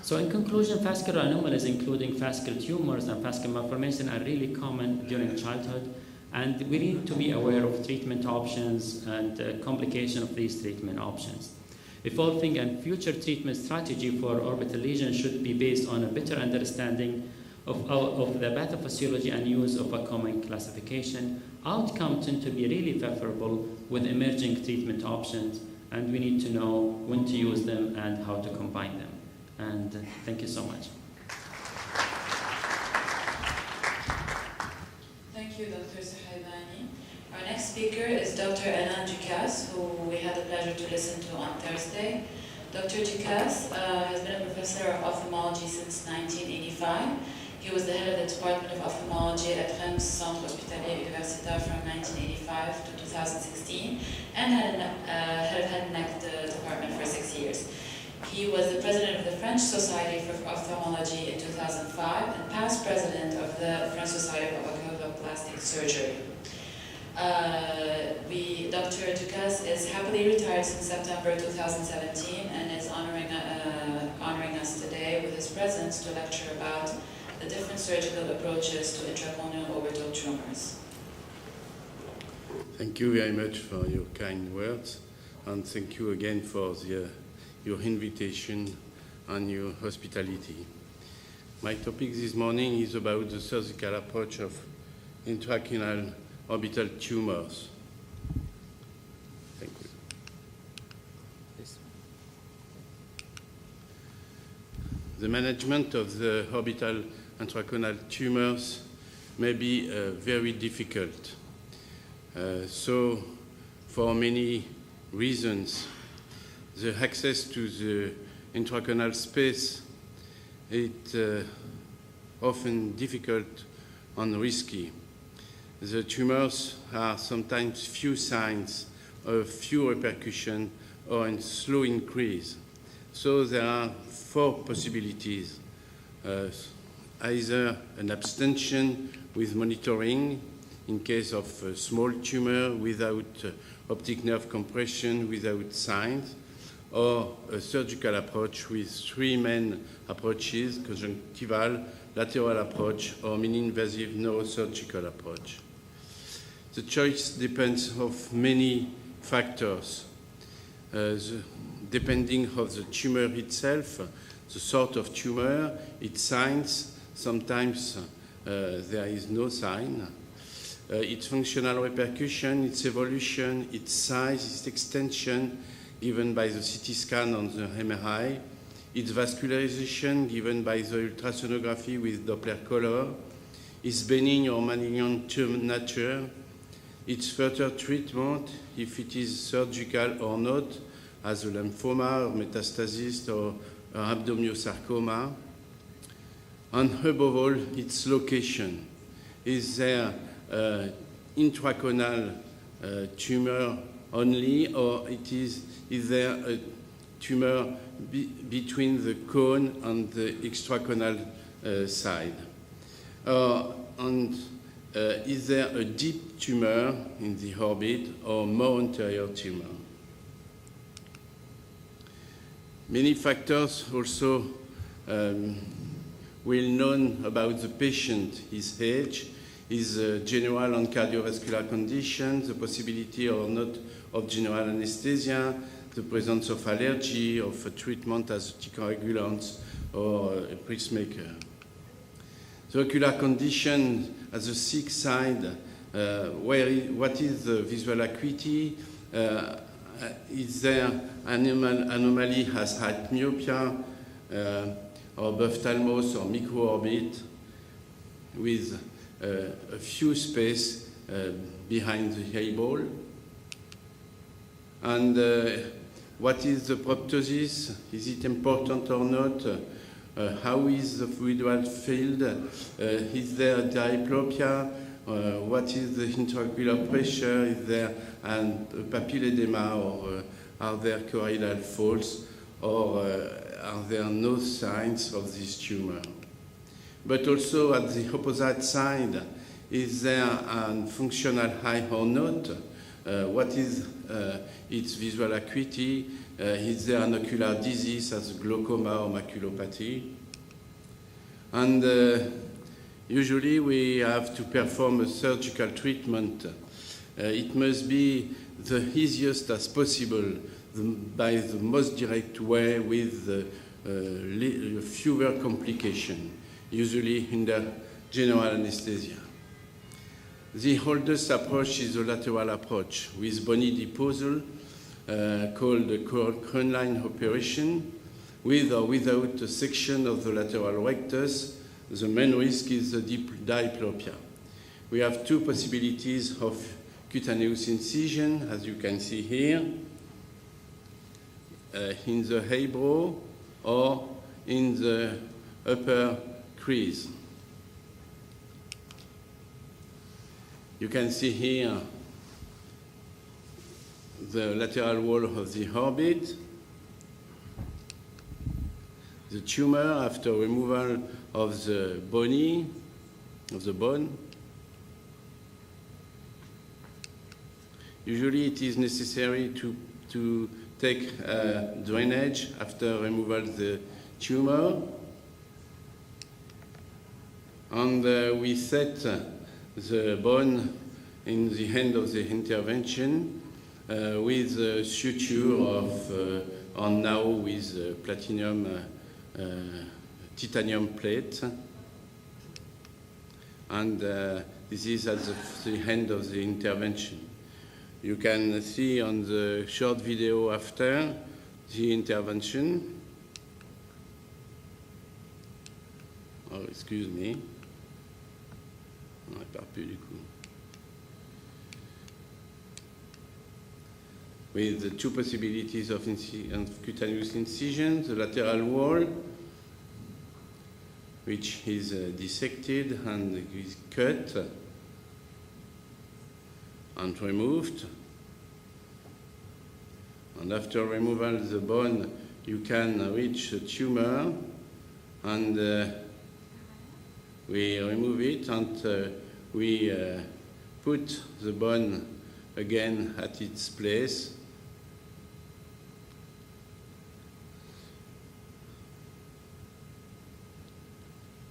So in conclusion, vascular anomalies, including vascular tumors and vascular malformation, are really common during childhood, and we need to be aware of treatment options and complication of these treatment options. Evolving and future treatment strategy for orbital lesions should be based on a better understanding of the pathophysiology and use of a common classification. Outcomes tend to be really favorable with emerging treatment options, and we need to know when to use them and how to combine them. And thank you so much. Thank you, Dr. Sahaibani. Our next speaker is Dr. Alain Ducasse, who we had the pleasure to listen to on Thursday. Dr. Ducasse has been a professor of ophthalmology since 1985. He was the head of the Department of Ophthalmology at Reims Centre Hospitalier Universitaire from 1985 to 2016, and had head of head and neck department for 6 years. He was the president of the French Society for Ophthalmology in 2005 and past president of the French Society of Plastic Surgery. Dr. Ducasse is happily retired since September 2017 and is honoring us today with his presence to lecture about the different surgical approaches to intracorneal orbital tumors. Thank you very much for your kind words, and thank you again for your invitation and your hospitality. My topic this morning is about the surgical approach of intraocular orbital tumors. Thank you. The management of the orbital intraocular tumors may be very difficult. So, for many reasons, the access to the intraocular space is often difficult and risky. The tumors are sometimes few signs of few repercussion or in slow increase. So there are four possibilities. Either an abstention with monitoring in case of a small tumor without optic nerve compression, without signs, or a surgical approach with three main approaches: conjunctival, lateral approach, or minimally-invasive neurosurgical approach. The choice depends on many factors, depending on the tumor itself, the sort of tumor, its signs. Sometimes there is no sign. Its functional repercussion, its evolution, its size, its extension, given by the CT scan on the MRI, its vascularization, given by the ultrasonography with Doppler color, its benign or malignant nature, its further treatment, if it is surgical or not, as a lymphoma or metastasis or rhabdomyosarcoma, and above all, its location. Is there intraconal tumor only, or is there a tumor between the cone and the extraconal side? Is there a deep tumor in the orbit or more anterior tumor? Many factors also well known about the patient: his age, his general and cardiovascular condition, the possibility or not of general anesthesia, the presence of allergy, of a treatment as anticoagulants or a pacemaker. The ocular condition as a sick side, what is the visual acuity? Is there anomaly as height myopia, or ophthalmos or microorbit with a few space behind the eyeball? And what is the proptosis? Is it important or not? How is the visual field? Is there diplopia? What is the intraocular pressure? Is there a papilledema, or are there choroidal folds, or are there no signs of this tumor? But also at the opposite side, is there a functional eye or not? What is its visual acuity? Is there an ocular disease as glaucoma or maculopathy? And usually we have to perform a surgical treatment. It must be the easiest as possible, by the most direct way, with fewer complications, usually under general anesthesia. The oldest approach is the lateral approach with bony deposal, called the crown line operation, with or without a section of the lateral rectus. The main risk is the diplopia. We have two possibilities of cutaneous incision, as you can see here, in the eyebrow or in the upper crease. You can see here the lateral wall of the orbit, the tumor after removal of the bony, of the bone. Usually it is necessary to take drainage after removal of the tumor. And we set the bone in the end of the intervention with a suture of, and now with platinum titanium plate. And this is at the end of the intervention. You can see on the short video after the intervention. Oh, excuse me. On ne part plus du coup. With the two possibilities of cutaneous incision, the lateral wall, which is dissected and is cut and removed. And after removal of the bone, you can reach the tumor, and we remove it, and we put the bone again at its place.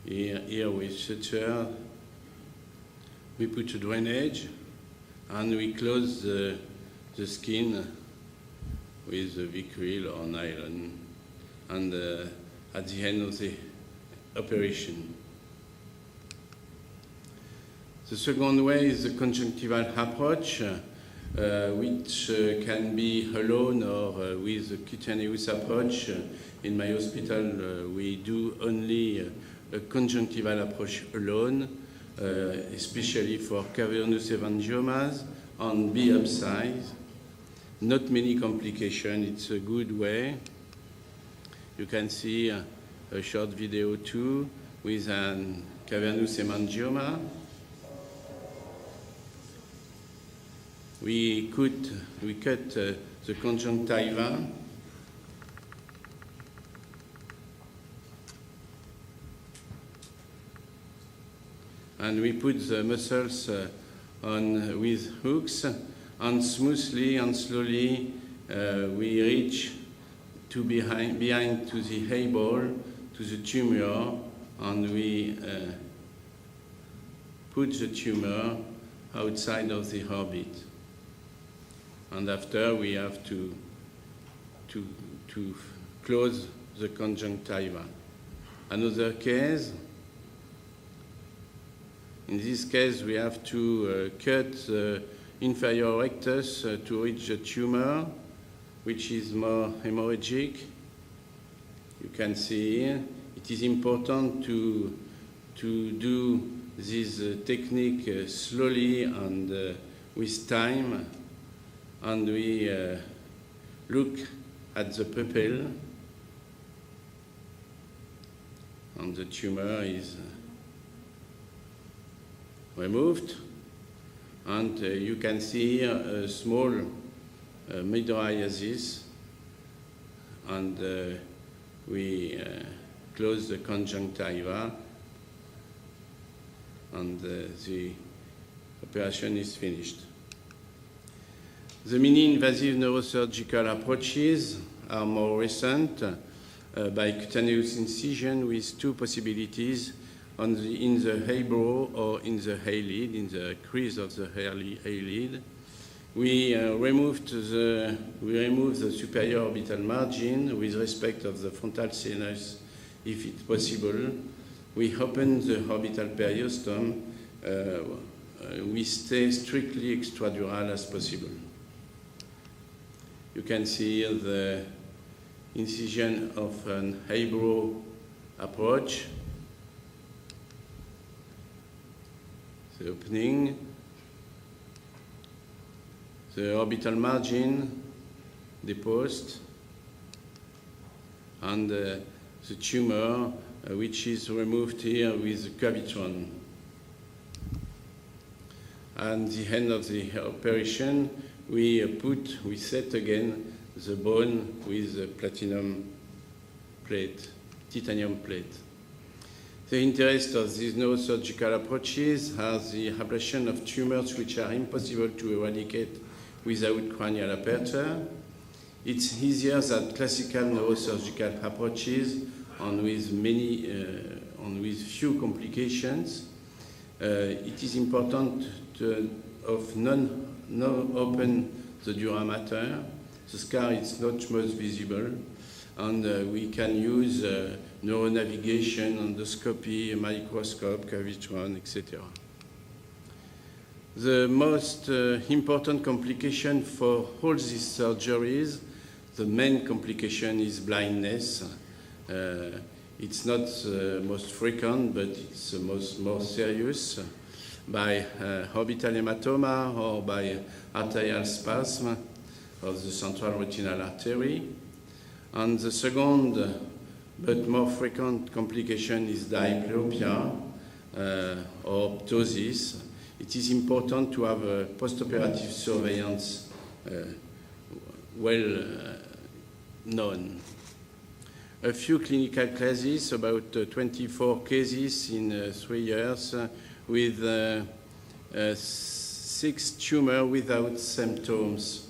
Here we suture, we put a drainage, and we close the skin with a vicryl or nylon, and at the end of the operation. The second way is the conjunctival approach, which can be alone or with a cutaneous approach. In my hospital, we do only a conjunctival approach alone, especially for cavernous hemangiomas on biopsies. Not many complications, it's a good way. You can see a short video too with a cavernous hemangioma. We cut the conjunctiva. And we put the muscles on with hooks, and smoothly and slowly we reach to behind to the eyeball, to the tumor, and we put the tumor outside of the orbit. And after we have to close the conjunctiva. Another case. In this case, we have to cut the inferior rectus to reach the tumor, which is more hemorrhagic. You can see here, it is important to do this technique slowly and with time. And we look at the pupil, and the tumor is removed, and you can see here a small mydriasis, and we close the conjunctiva, and the operation is finished. The mini-invasive neurosurgical approaches are more recent by cutaneous incision with two possibilities in the eyebrow or in the eyelid, in the crease of the eyelid. We remove the superior orbital margin with respect of the frontal sinus, if it's possible. We open the orbital periosteum. We stay strictly extradural as possible. You can see the incision of an eyebrow approach. The opening, the orbital margin, the post, and the tumor, which is removed here with the cavitron. And the end of the operation, we set again the bone with the platinum plate, titanium plate. The interest of these neurosurgical approaches are the ablation of tumors which are impossible to eradicate without cranial aperture. It's easier than classical neurosurgical approaches and with few complications. It is important to not open the dura mater. The scar is not most visible, and we can use neuronavigation, endoscopy, microscope, cavitron, etc. The most important complication for all these surgeries, the main complication is blindness. It's not the most frequent, but it's the more serious, by orbital hematoma or by arterial spasm of the central retinal artery. And the second, but more frequent complication is diplopia or ptosis. It is important to have a postoperative surveillance well known. A few clinical cases, about 24 cases in 3 years, with 6 tumors without symptoms.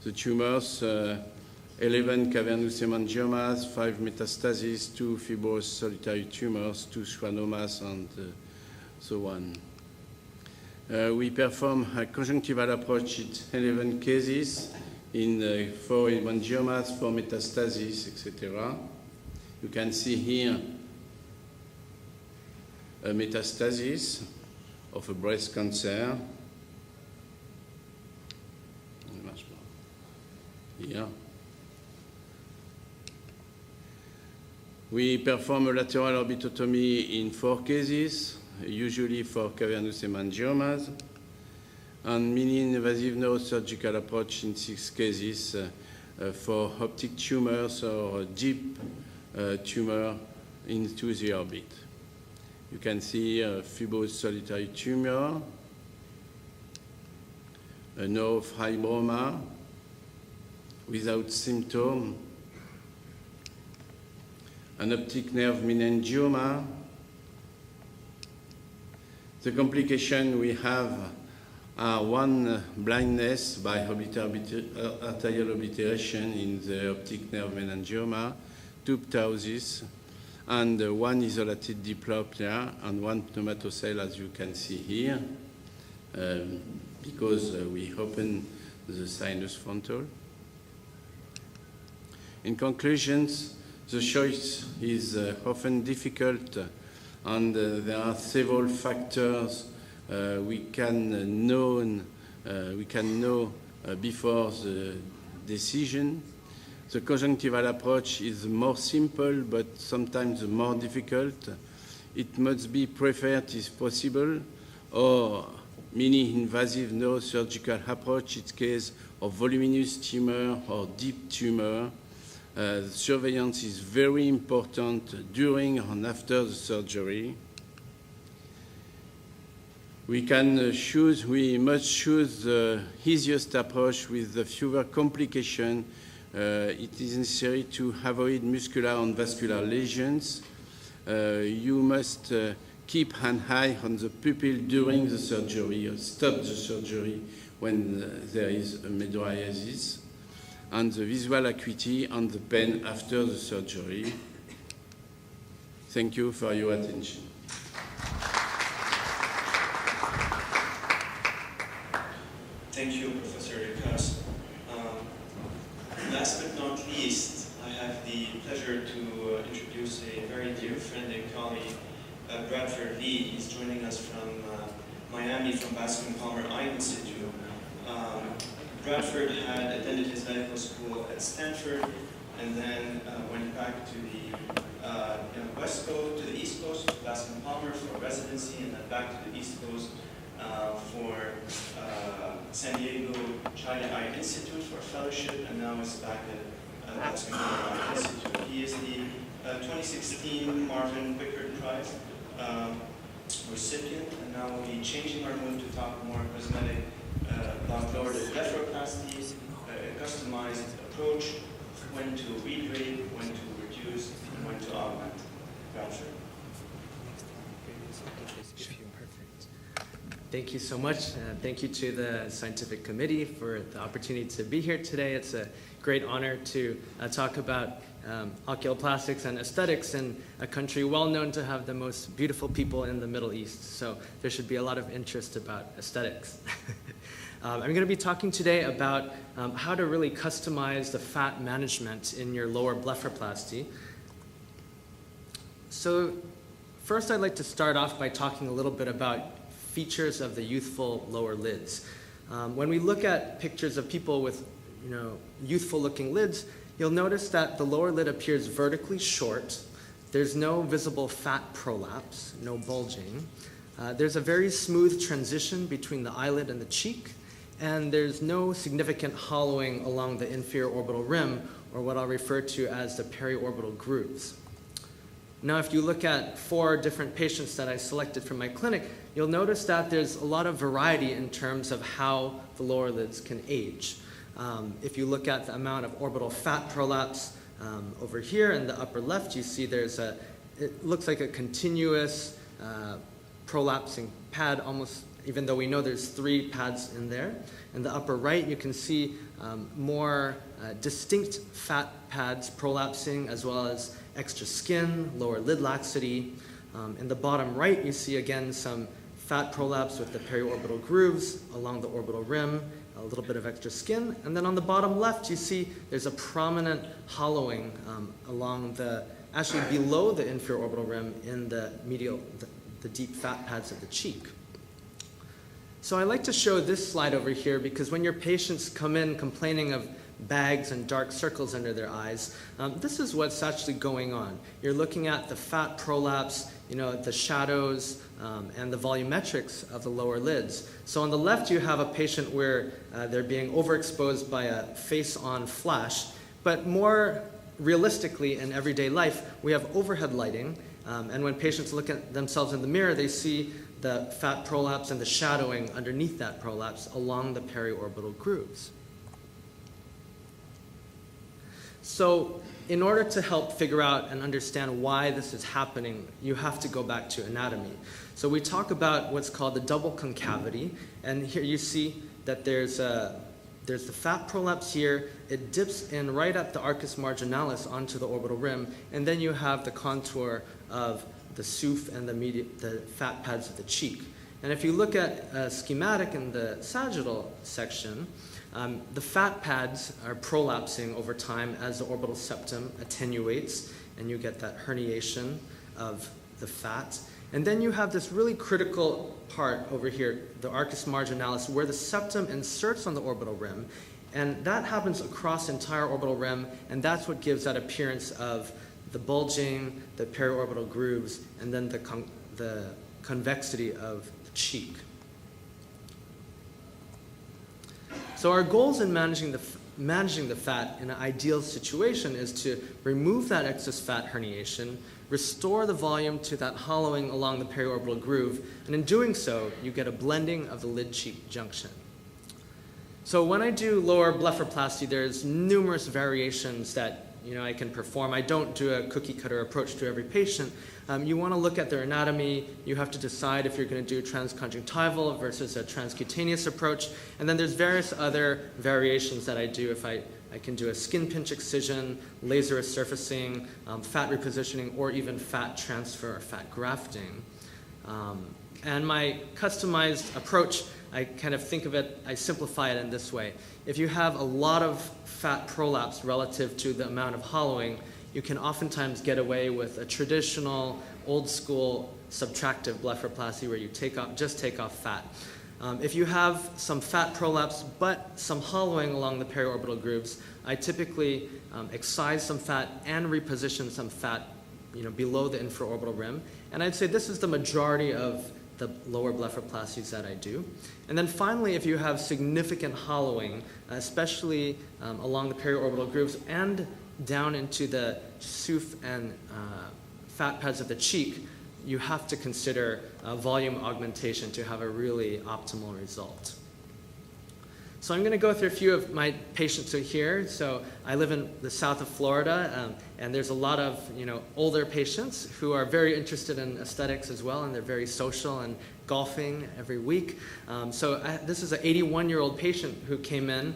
The tumors, 11 cavernous hemangiomas, 5 metastases, 2 fibrous solitary tumors, 2 schwannomas, and so on. We perform a conjunctival approach in 11 cases, in 4 hemangiomas, 4 metastases, etc. You can see here a metastasis of a breast cancer. Here. We perform a lateral orbitotomy in 4 cases, usually for cavernous hemangiomas, and mini-invasive neurosurgical approach in 6 cases for optic tumors or deep tumor into the orbit. You can see a fibrous solitary tumor, a neurofibroma without symptom, an optic nerve meningioma. The complication we have are 1, blindness by arterial obliteration in the optic nerve meningioma, 2, ptosis, and 1 isolated diplopia, and 1 pneumatocele, as you can see here, because we open the sinus frontal. In conclusions, the choice is often difficult, and there are several factors we can know before the decision. The conjunctival approach is more simple, but sometimes more difficult. It must be preferred if possible, or mini-invasive neurosurgical approach in case of voluminous tumor or deep tumor. Surveillance is very important during and after the surgery. We must choose the easiest approach with the fewer complications. It is necessary to avoid muscular and vascular lesions. You must keep an eye on the pupil during the surgery, or stop the surgery when there is a mydriasis, and the visual acuity and the pain after the surgery. Thank you for your attention. Thank you, Professor Lucas. Last but not least, I have the pleasure to introduce a very dear friend and colleague, Bradford Lee. He's joining us from Miami, from Bascom Palmer Eye Institute. Bradford had attended his medical school at Stanford, and then went back to the West Coast, to the East Coast, to Bascom Palmer for residency, and then back to the East Coast for San Diego China Eye Institute for fellowship, and now is back at Bascom Palmer Eye Institute. He is the 2016 Marvin Pickard Prize recipient, and now we'll be changing our mood to talk more cosmetic about lower blepharoplasty, a customized approach, when to regrade, when to reduce, and when to augment. Bradford. Thank you so much. Thank you to the scientific committee for the opportunity to be here today. It's a great honor to talk about oculoplastics and aesthetics in a country well known to have the most beautiful people in the Middle East. So there should be a lot of interest about aesthetics. I'm going to be talking today about how to really customize the fat management in your lower blepharoplasty. So first I'd like to start off by talking a little bit about features of the youthful lower lids. When we look at pictures of people with youthful looking lids, you'll notice that the lower lid appears vertically short. There's no visible fat prolapse, no bulging. There's a very smooth transition between the eyelid and the cheek, and there's no significant hollowing along the inferior orbital rim, or what I'll refer to as the periorbital grooves. Now, if you look at 4 different patients that I selected from my clinic, you'll notice that there's a lot of variety in terms of how the lower lids can age. If you look at the amount of orbital fat prolapse over here in the upper left, you see it looks like a continuous prolapsing pad, almost, even though we know there's 3 pads in there. In the upper right, you can see more distinct fat pads prolapsing, as well as extra skin, lower lid laxity. In the bottom right, you see again some fat prolapse with the periorbital grooves along the orbital rim, a little bit of extra skin. And then on the bottom left, you see there's a prominent hollowing along actually below the inferior orbital rim in the medial, the deep fat pads of the cheek. So I like to show this slide over here because when your patients come in complaining of bags and dark circles under their eyes, this is what's actually going on. You're looking at the fat prolapse, the shadows, and the volumetrics of the lower lids. So on the left, you have a patient where they're being overexposed by a face-on flash, but more realistically in everyday life, we have overhead lighting, and when patients look at themselves in the mirror, they see the fat prolapse and the shadowing underneath that prolapse along the periorbital grooves. So in order to help figure out and understand why this is happening, you have to go back to anatomy. So we talk about what's called the double concavity, and here you see that there's the fat prolapse here. It dips in right at the arcus marginalis onto the orbital rim, and then you have the contour of the SOOF and the fat pads of the cheek. And if you look at a schematic in the sagittal section, the fat pads are prolapsing over time as the orbital septum attenuates, and you get that herniation of the fat. And then you have this really critical part over here, the arcus marginalis, where the septum inserts on the orbital rim, and that happens across the entire orbital rim, and that's what gives that appearance of the bulging, the periorbital grooves, and then the convexity of the cheek. So our goals in managing the fat in an ideal situation is to remove that excess fat herniation, restore the volume to that hollowing along the periorbital groove, and in doing so, you get a blending of the lid-cheek junction. So when I do lower blepharoplasty, there's numerous variations that I can perform. I don't do a cookie-cutter approach to every patient. You want to look at their anatomy. You have to decide if you're going to do transconjunctival versus a transcutaneous approach. And then there's various other variations that I do. If I can do a skin pinch excision, laser resurfacing, fat repositioning, or even fat transfer or fat grafting. And my customized approach, I kind of think of it, I simplify it in this way. If you have a lot of fat prolapse relative to the amount of hollowing, you can oftentimes get away with a traditional, old-school subtractive blepharoplasty where you just take off fat. If you have some fat prolapse but some hollowing along the periorbital grooves, I typically excise some fat and reposition some fat below the infraorbital rim. And I'd say this is the majority of the lower blepharoplasties that I do. And then finally, if you have significant hollowing, especially along the periorbital grooves and down into the SOOF and fat pads of the cheek, you have to consider volume augmentation to have a really optimal result. So I'm going to go through a few of my patients here. So I live in the south of Florida, and there's a lot of older patients who are very interested in aesthetics as well, and they're very social and golfing every week. This is an 81-year-old patient who came in,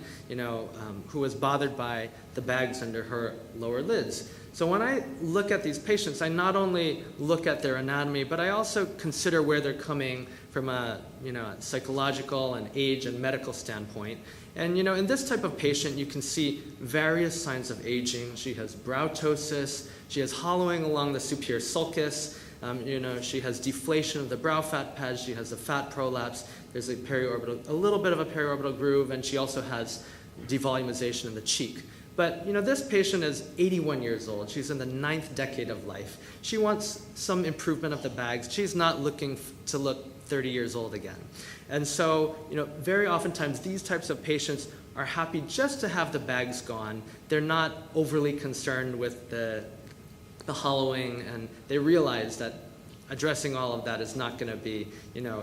who was bothered by the bags under her lower lids. So when I look at these patients, I not only look at their anatomy, but I also consider where they're coming from a psychological and age and medical standpoint. And in this type of patient, you can see various signs of aging. She has brow ptosis, she has hollowing along the superior sulcus, she has deflation of the brow fat pads, she has a fat prolapse, there's a little bit of a periorbital groove, and she also has devolumization in the cheek. But this patient is 81 years old. She's in the 9th decade of life. She wants some improvement of the bags. She's not looking to look 30 years old again. And so, very oftentimes these types of patients are happy just to have the bags gone. They're not overly concerned with the hollowing, and they realize that addressing all of that is not going to be,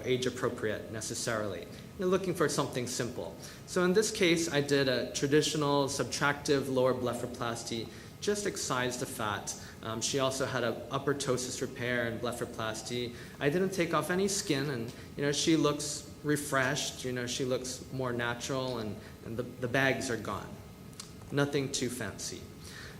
age appropriate necessarily. They're looking for something simple. So in this case, I did a traditional subtractive lower blepharoplasty, just excised the fat. She also had an upper ptosis repair and blepharoplasty. I didn't take off any skin, and she looks refreshed. She looks more natural, and the bags are gone. Nothing too fancy.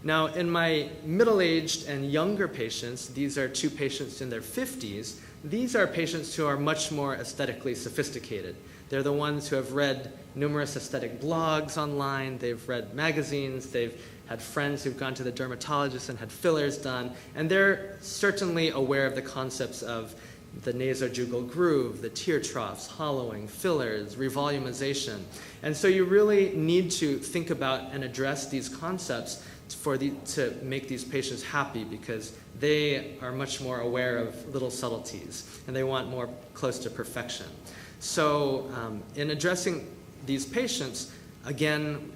Now, in my middle-aged and younger patients, these are 2 patients in their 50s. These are patients who are much more aesthetically sophisticated. They're the ones who have read numerous aesthetic blogs online, they've read magazines, they've had friends who've gone to the dermatologist and had fillers done, and they're certainly aware of the concepts of the nasojugal groove, the tear troughs, hollowing, fillers, revolumization. And so you really need to think about and address these concepts to make these patients happy, because they are much more aware of little subtleties and they want more close to perfection. So in addressing these patients, again,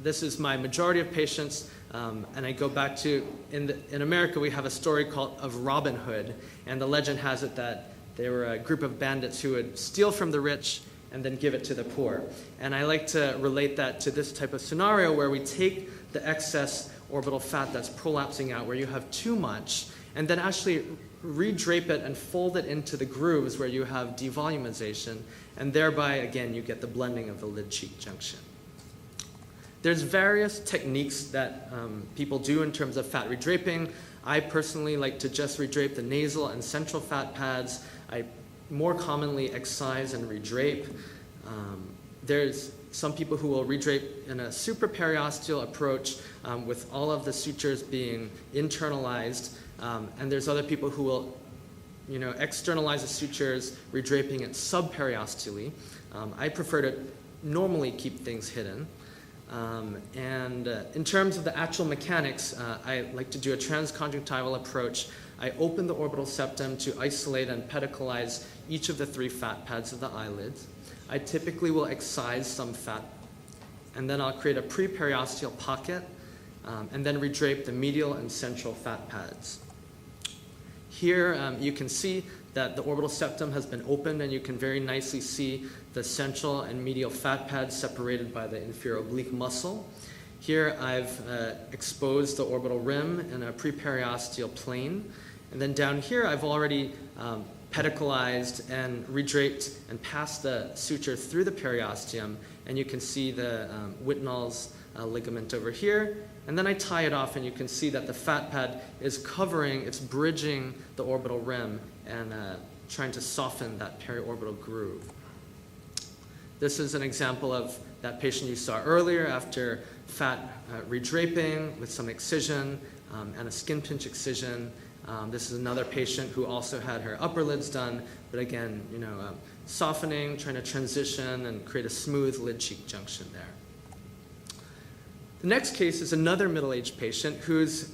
this is my majority of patients, and I go back to, in America we have a story of Robin Hood, and the legend has it that they were a group of bandits who would steal from the rich and then give it to the poor. And I like to relate that to this type of scenario where we take the excess orbital fat that's prolapsing out, where you have too much, and then actually redrape it and fold it into the grooves where you have devolumization, and thereby, again, you get the blending of the lid-cheek junction. There's various techniques that people do in terms of fat redraping. I personally like to just redrape the nasal and central fat pads. I more commonly excise and redrape. There's some people who will redrape in a supraperiosteal approach with all of the sutures being internalized, and there's other people who will externalize the sutures, redraping it subperiosteally. I prefer to normally keep things hidden. In terms of the actual mechanics, I like to do a transconjunctival approach. I open the orbital septum to isolate and pedicalize each of the 3 fat pads of the eyelids. I typically will excise some fat, and then I'll create a preperiosteal pocket, and then redrape the medial and central fat pads. Here you can see that the orbital septum has been opened, and you can very nicely see the central and medial fat pads separated by the inferior oblique muscle. Here I've exposed the orbital rim in a preperiosteal plane, and then down here I've already pedicalized and redraped and passed the suture through the periosteum, and you can see the Whitnall's ligament over here. And then I tie it off, and you can see that the fat pad is covering, it's bridging the orbital rim and trying to soften that periorbital groove. This is an example of that patient you saw earlier after fat redraping with some excision and a skin pinch excision. This is another patient who also had her upper lids done, but again, softening, trying to transition and create a smooth lid-cheek junction there. The next case is another middle-aged patient who's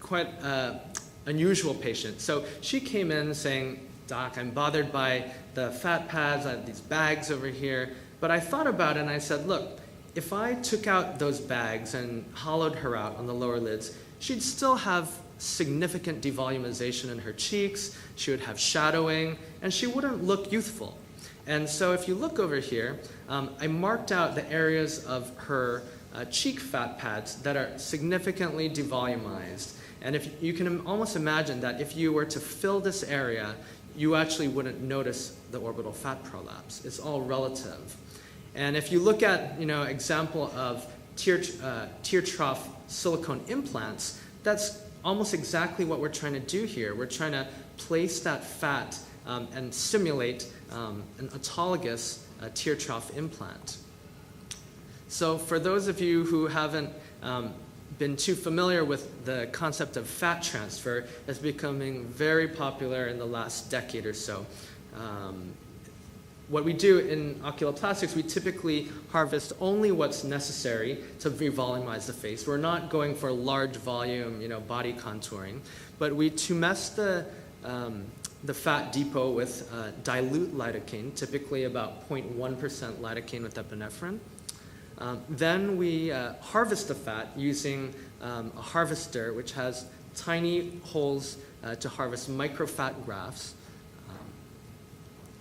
quite an unusual patient. So she came in saying, "Doc, I'm bothered by the fat pads, I have these bags over here." But I thought about it and I said, look, if I took out those bags and hollowed her out on the lower lids, she'd still have significant devolumization in her cheeks, she would have shadowing, and she wouldn't look youthful. And so if you look over here, I marked out the areas of her cheek fat pads that are significantly devolumized. And if you can almost imagine that if you were to fill this area, you actually wouldn't notice the orbital fat prolapse. It's all relative. And if you look at, example of tear trough silicone implants, that's almost exactly what we're trying to do here. We're trying to place that fat and simulate an autologous tear trough implant. So for those of you who haven't been too familiar with the concept of fat transfer, it's becoming very popular in the last decade or so. What we do in oculoplastics, we typically harvest only what's necessary to revolumize the face. We're not going for large volume, body contouring, but we tumesce the fat depot with dilute lidocaine, typically about 0.1% lidocaine with epinephrine. Then we harvest the fat using a harvester, which has tiny holes to harvest microfat grafts.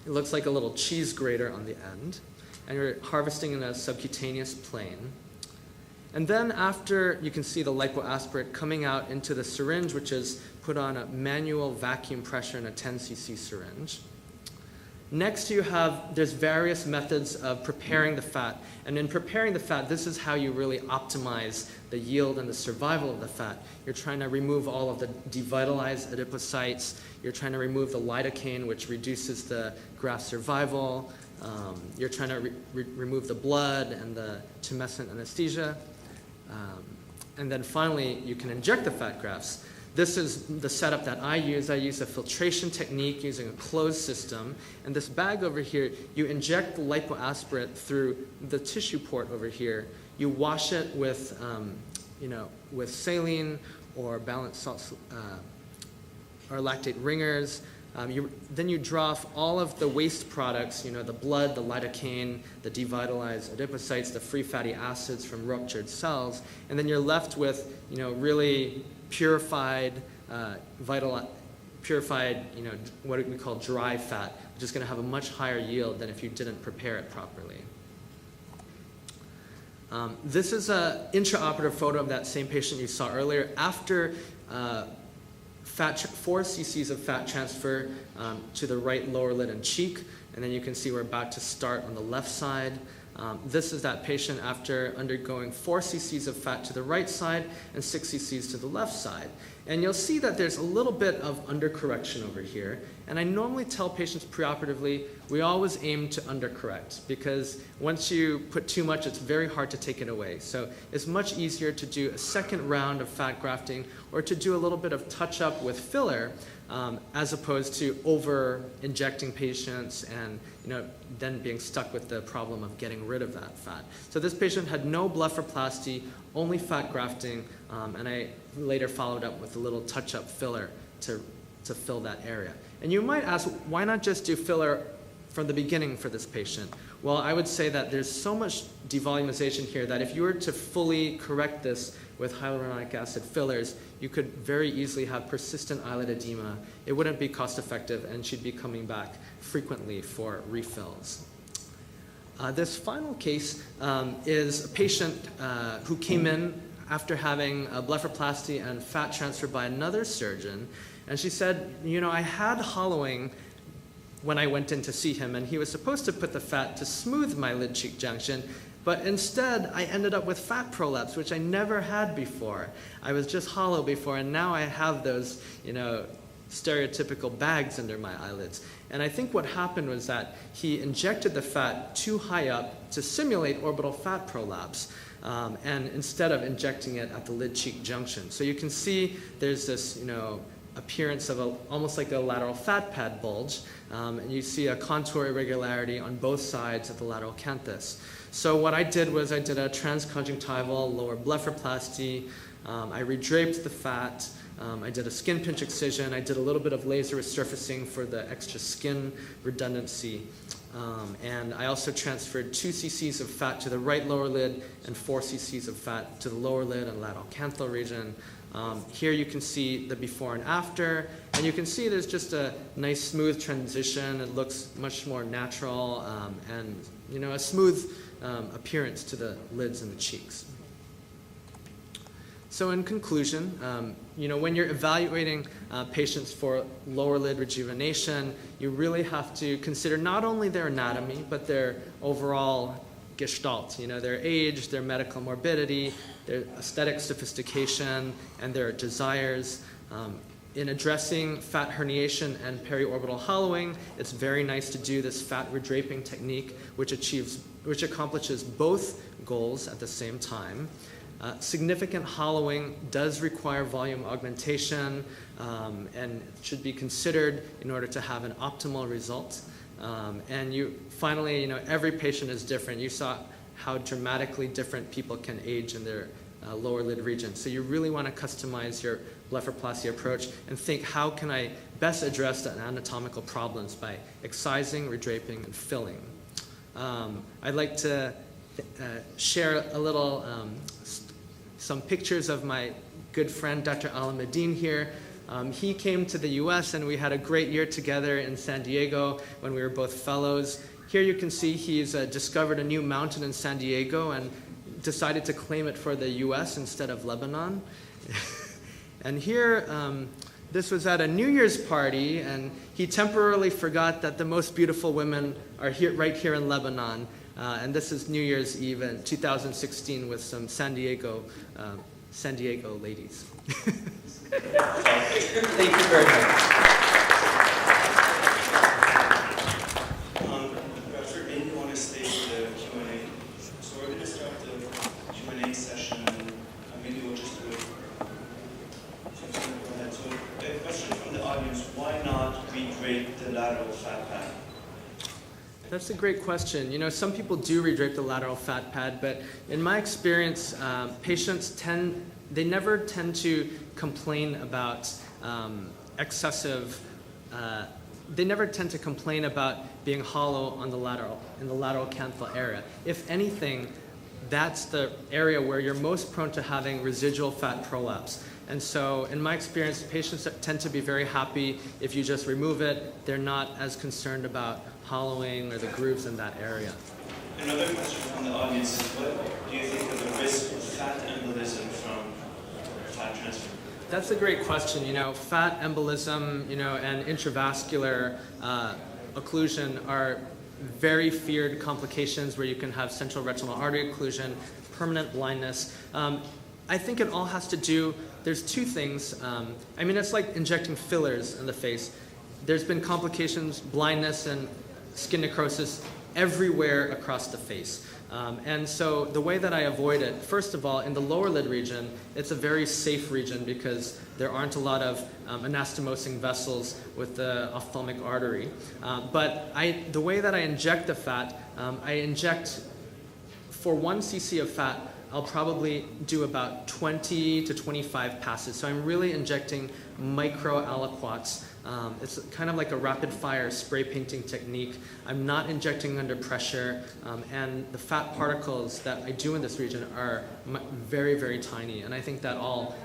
It looks like a little cheese grater on the end. And you're harvesting in a subcutaneous plane. And then after, you can see the lipoaspirate coming out into the syringe, which is put on a manual vacuum pressure in a 10 cc syringe. Next, there's various methods of preparing the fat. And in preparing the fat, this is how you really optimize the yield and the survival of the fat. You're trying to remove all of the devitalized adipocytes. You're trying to remove the lidocaine, which reduces the graft survival. You're trying to remove the blood and the tumescent anesthesia. And then finally, you can inject the fat grafts. This is the setup that I use. I use a filtration technique using a closed system. And this bag over here, you inject the lipoaspirate through the tissue port over here. You wash it with, with saline or balanced salts or lactate ringers. Then you draw off all of the waste products, the blood, the lidocaine, the devitalized adipocytes, the free fatty acids from ruptured cells, and then you're left with, really purified, what we call dry fat, which is going to have a much higher yield than if you didn't prepare it properly. This is an intraoperative photo of that same patient you saw earlier. After 4 cc's of fat transfer to the right lower lid and cheek, and then you can see we're about to start on the left side. This is that patient after undergoing 4 cc's of fat to the right side and 6 cc's to the left side. And you'll see that there's a little bit of undercorrection over here. And I normally tell patients preoperatively, we always aim to undercorrect, because once you put too much, it's very hard to take it away. So it's much easier to do a second round of fat grafting or to do a little bit of touch-up with filler as opposed to over-injecting patients and then being stuck with the problem of getting rid of that fat. So this patient had no blepharoplasty, only fat grafting, and I later followed up with a little touch-up filler to fill that area. And you might ask, why not just do filler from the beginning for this patient? Well, I would say that there's so much devolumization here that if you were to fully correct this with hyaluronic acid fillers, you could very easily have persistent eyelid edema. It wouldn't be cost effective, and she'd be coming back frequently for refills. This final case is a patient who came in after having a blepharoplasty and fat transfer by another surgeon. And she said, I had hollowing when I went in to see him, and he was supposed to put the fat to smooth my lid cheek junction, but instead I ended up with fat prolapse, which I never had before. I was just hollow before, and now I have those, stereotypical bags under my eyelids. And I think what happened was that he injected the fat too high up to simulate orbital fat prolapse, and instead of injecting it at the lid cheek junction. So you can see there's this, appearance of almost like a lateral fat pad bulge, and you see a contour irregularity on both sides of the lateral canthus. So what I did was I did a transconjunctival lower blepharoplasty. I redraped the fat. I did a skin pinch excision. I did a little bit of laser resurfacing for the extra skin redundancy. And I also transferred 2 cc's of fat to the right lower lid and 4 cc's of fat to the lower lid and lateral canthal region. Here you can see the before and after, and you can see there's just a nice smooth transition. It looks much more natural and a smooth appearance to the lids and the cheeks. So in conclusion, when you're evaluating patients for lower lid rejuvenation, you really have to consider not only their anatomy, but their overall gestalt, their age, their medical morbidity, their aesthetic sophistication, and their desires. in addressing fat herniation and periorbital hollowing, it's very nice to do this fat redraping technique, which accomplishes both goals at the same time. Significant hollowing does require volume augmentation and should be considered in order to have an optimal result. And finally, every patient is different. You saw how dramatically different people can age in their lower lid region. So you really want to customize your blepharoplasty approach and think, how can I best address the anatomical problems by excising, redraping, and filling? I'd like to share a little, some pictures of my good friend, Dr. Alameddin here. He came to the US and we had a great year together in San Diego when we were both fellows. Here you can see he's discovered a new mountain in San Diego and decided to claim it for the US instead of Lebanon. And here, this was at a New Year's party, and he temporarily forgot that the most beautiful women are here, right here in Lebanon. And this is New Year's Eve in 2016 with some San Diego ladies. Thank you very much. Bradford, maybe you want to state the Q&A. So we're going to start the Q&A session, and maybe we'll just do it. Go ahead. So a question from the audience: why not redrape the lateral fat pad? That's a great question. Some people do redrape the lateral fat pad, but in my experience, patients they never tend to complain about excessive. They never tend to complain about being hollow in the lateral canthal area. If anything, that's the area where you're most prone to having residual fat prolapse. And so, in my experience, patients tend to be very happy if you just remove it. They're not as concerned about hollowing or the grooves in that area. Another question from the audience is: what do you think of the risk of fat embolism from fat transfer? That's a great question. Fat embolism, and intravascular occlusion are very feared complications where you can have central retinal artery occlusion, permanent blindness. I think it all has to do. There's two things. It's like injecting fillers in the face. There's been complications, blindness, and skin necrosis everywhere across the face. And so the way that I avoid it, first of all, in the lower lid region, it's a very safe region because there aren't a lot of anastomosing vessels with the ophthalmic artery. But the way that I inject the fat, I inject for 1 cc of fat, I'll probably do about 20 to 25 passes. So I'm really injecting micro aliquots. It's kind of like a rapid fire spray painting technique. I'm not injecting under pressure, and the fat particles that I do in this region are very, very tiny. And I think that all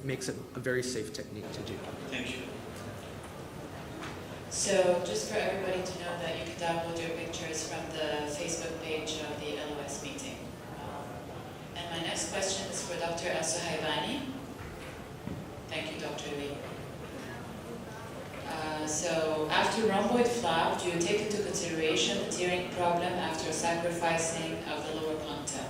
makes it a very safe technique to do. Thank you. So just for everybody to know that you can download your pictures from the Facebook page of the LOS meeting. And my next question is for Dr. El-Suhaibani. Thank you, Dr. Lee. So after rhomboid flap, do you take into consideration the tearing problem after sacrificing of the lower punctum?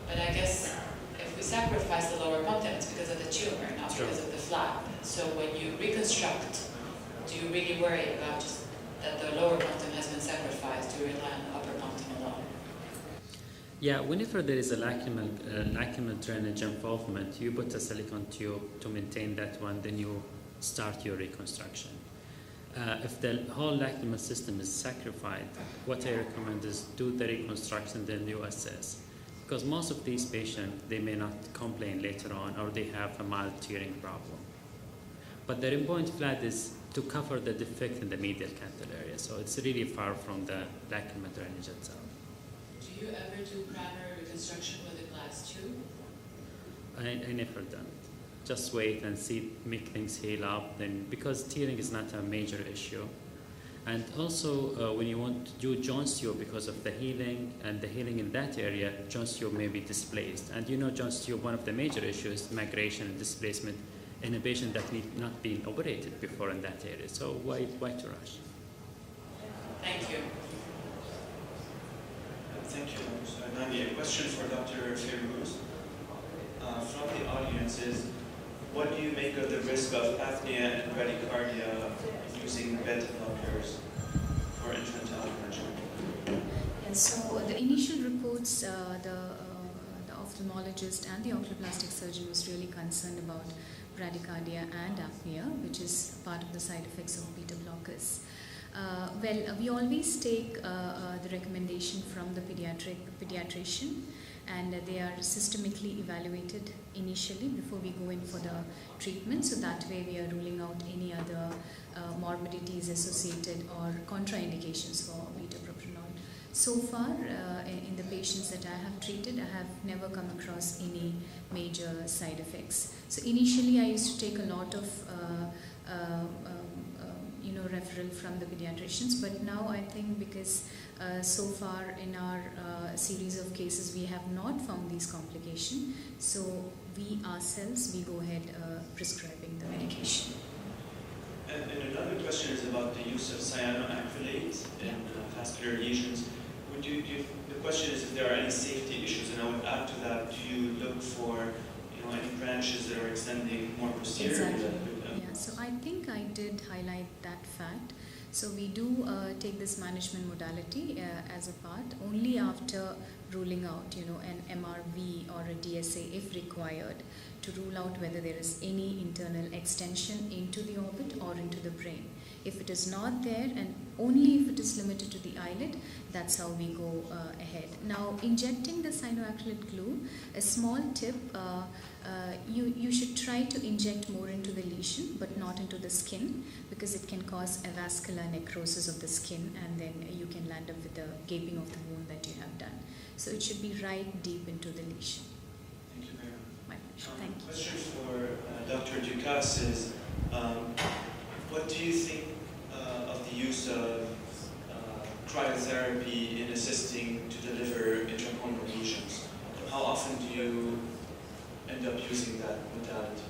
But I guess if we sacrifice the lower punctum, it's because of the tumor, not because of the flap. So when you reconstruct, do you really worry about just that the lower punctum has been sacrificed? Do you rely on the upper punctum alone? Yeah, whenever there is a lacrimal drainage involvement, you put a silicone tube to maintain that one, then you start your reconstruction. If the whole lacrimal system is sacrificed, what I recommend is do the reconstruction, then you assess. Because most of these patients, they may not complain later on, or they have a mild tearing problem. But the rhomboid flap is to cover the defect in the medial canthal area, so it's really far from the lacrimal drainage itself. Do you ever do primary reconstruction with a glass tube? I never done it. Just wait and see, make things heal up. Then, because tearing is not a major issue, and also when you want to do joint tube, because of the healing and the healing in that area, joint tube may be displaced. And joint tube, one of the major issues is migration and displacement in a patient that need not been operated before in that area. So why to rush? Thank you. Thank you. So, Nani, a question for Dr. Firuz from the audience is, what do you make of the risk of apnea and bradycardia using beta blockers for infantile management? And so the initial reports, the ophthalmologist and the oculoplastic surgeon was really concerned about bradycardia and apnea, which is part of the side effects of beta blockers. We always take the recommendation from the pediatrician, and they are systemically evaluated initially before we go in for the treatment, so that way we are ruling out any other morbidities associated or contraindications for beta-propranolol. So far, in the patients that I have treated, I have never come across any major side effects. So initially, I used to take a lot of referral from the pediatricians, but now I think because so far in our series of cases we have not found these complications, so we ourselves go ahead prescribing the medication. And another question is about the use of cyanoacrylate in vascular lesions. The question is if there are any safety issues, and I would add to that, do you look for any branches that are extending more posteriorly? Exactly. Yeah, so I think I did highlight that fact. So we do take this management modality as a part only after ruling out, an MRV or a DSA if required, to rule out whether there is any internal extension into the orbit or into the brain. If it is not there, and only if it is limited to the eyelid, that's how we go ahead. Now, injecting the cyanoacrylate glue, a small tip, you should try to inject more into the lesion, but not into the skin, because it can cause a vascular necrosis of the skin, and then you can land up with the gaping of the wound that you have done. So it should be right deep into the lesion. Thank you very much. My pleasure. Thank you. Question for Dr. Ducasse is, what do you think of the use of cryotherapy in assisting to deliver intracorneal lesions? How often do you end up using that modality?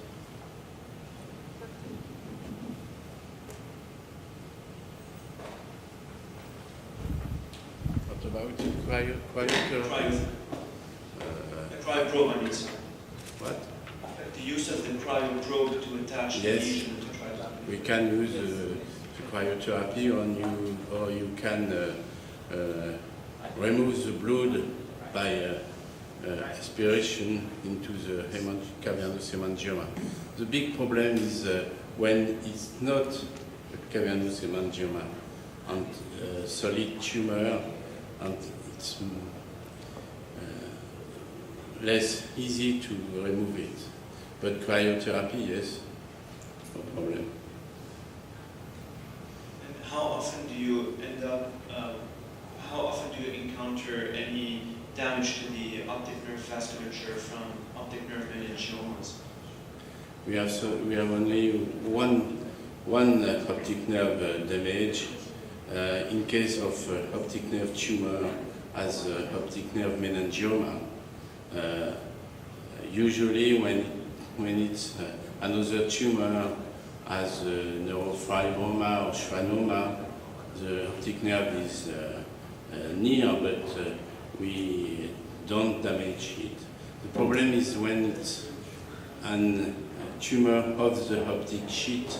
What about cryotherapy? Cryoprobe, I mean, sir. What? The use of the cryoprobe to attach the lesion to cryotherapy. We can use the cryotherapy on you, or you can remove the blood by aspiration into the cavernous hemangioma. The big problem is when it's not a cavernous hemangioma and solid tumor, and it's less easy to remove it. But cryotherapy, yes, no problem. And how often do you how often do you encounter any damage to the optic nerve vasculature from optic nerve meningiomas? We have only one optic nerve damage. In case of optic nerve tumor as optic nerve meningioma, usually when it's another tumor as neurofibroma or schwannoma, the optic nerve is near, but we don't damage it. The problem is when it's a tumor of the optic sheath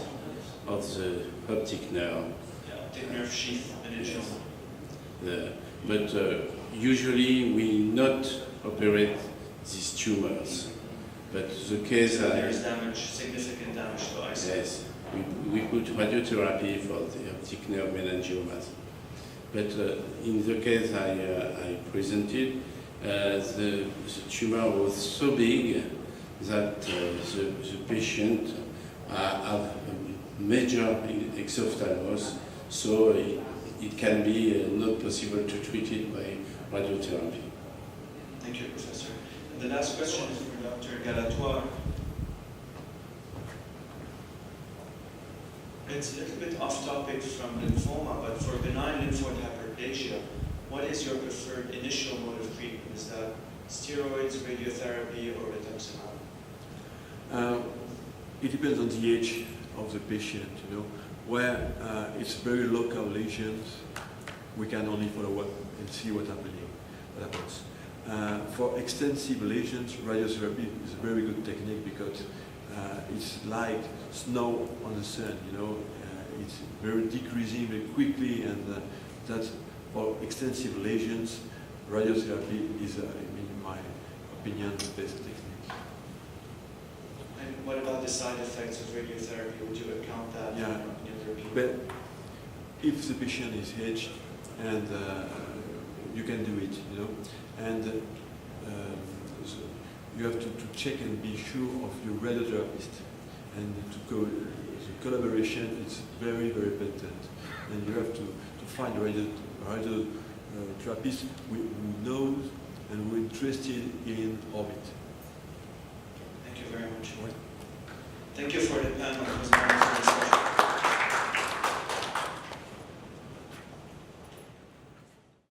of the optic nerve. Yeah, optic nerve sheath meningioma. But usually we not operate these tumors. But the case there's damage, significant damage to eyesight. Yes, we put radiotherapy for the optic nerve meningiomas. But in the case I presented, the tumor was so big that the patient have a major exophthalmos, so it can be not possible to treat it by radiotherapy. Thank you, Professor. And the last question is for Dr. Galatoire. It's a little bit off topic from lymphoma, but for benign lymphoid hyperplasia, what is your preferred initial mode of treatment? Is that steroids, radiotherapy, or rituximab? It depends on the age of the patient, Where it's very local lesions, we can only follow up and see what happens. For extensive lesions, radiotherapy is a very good technique because it's like snow on the sun, you know. It's very decreasing very quickly, and that's for extensive lesions. Radiotherapy is, in my opinion, the best technique. And what about the side effects of radiotherapy? Would you account that Yeah. in your opinion? But if the patient is aged, and you can do it, you know, and so you have to check and be sure of your radiotherapist, and the collaboration is very, very important, and you have to find a radiotherapist who knows and who is interested in orbit. Thank you very much. Thank you for the panel. It was a wonderful discussion.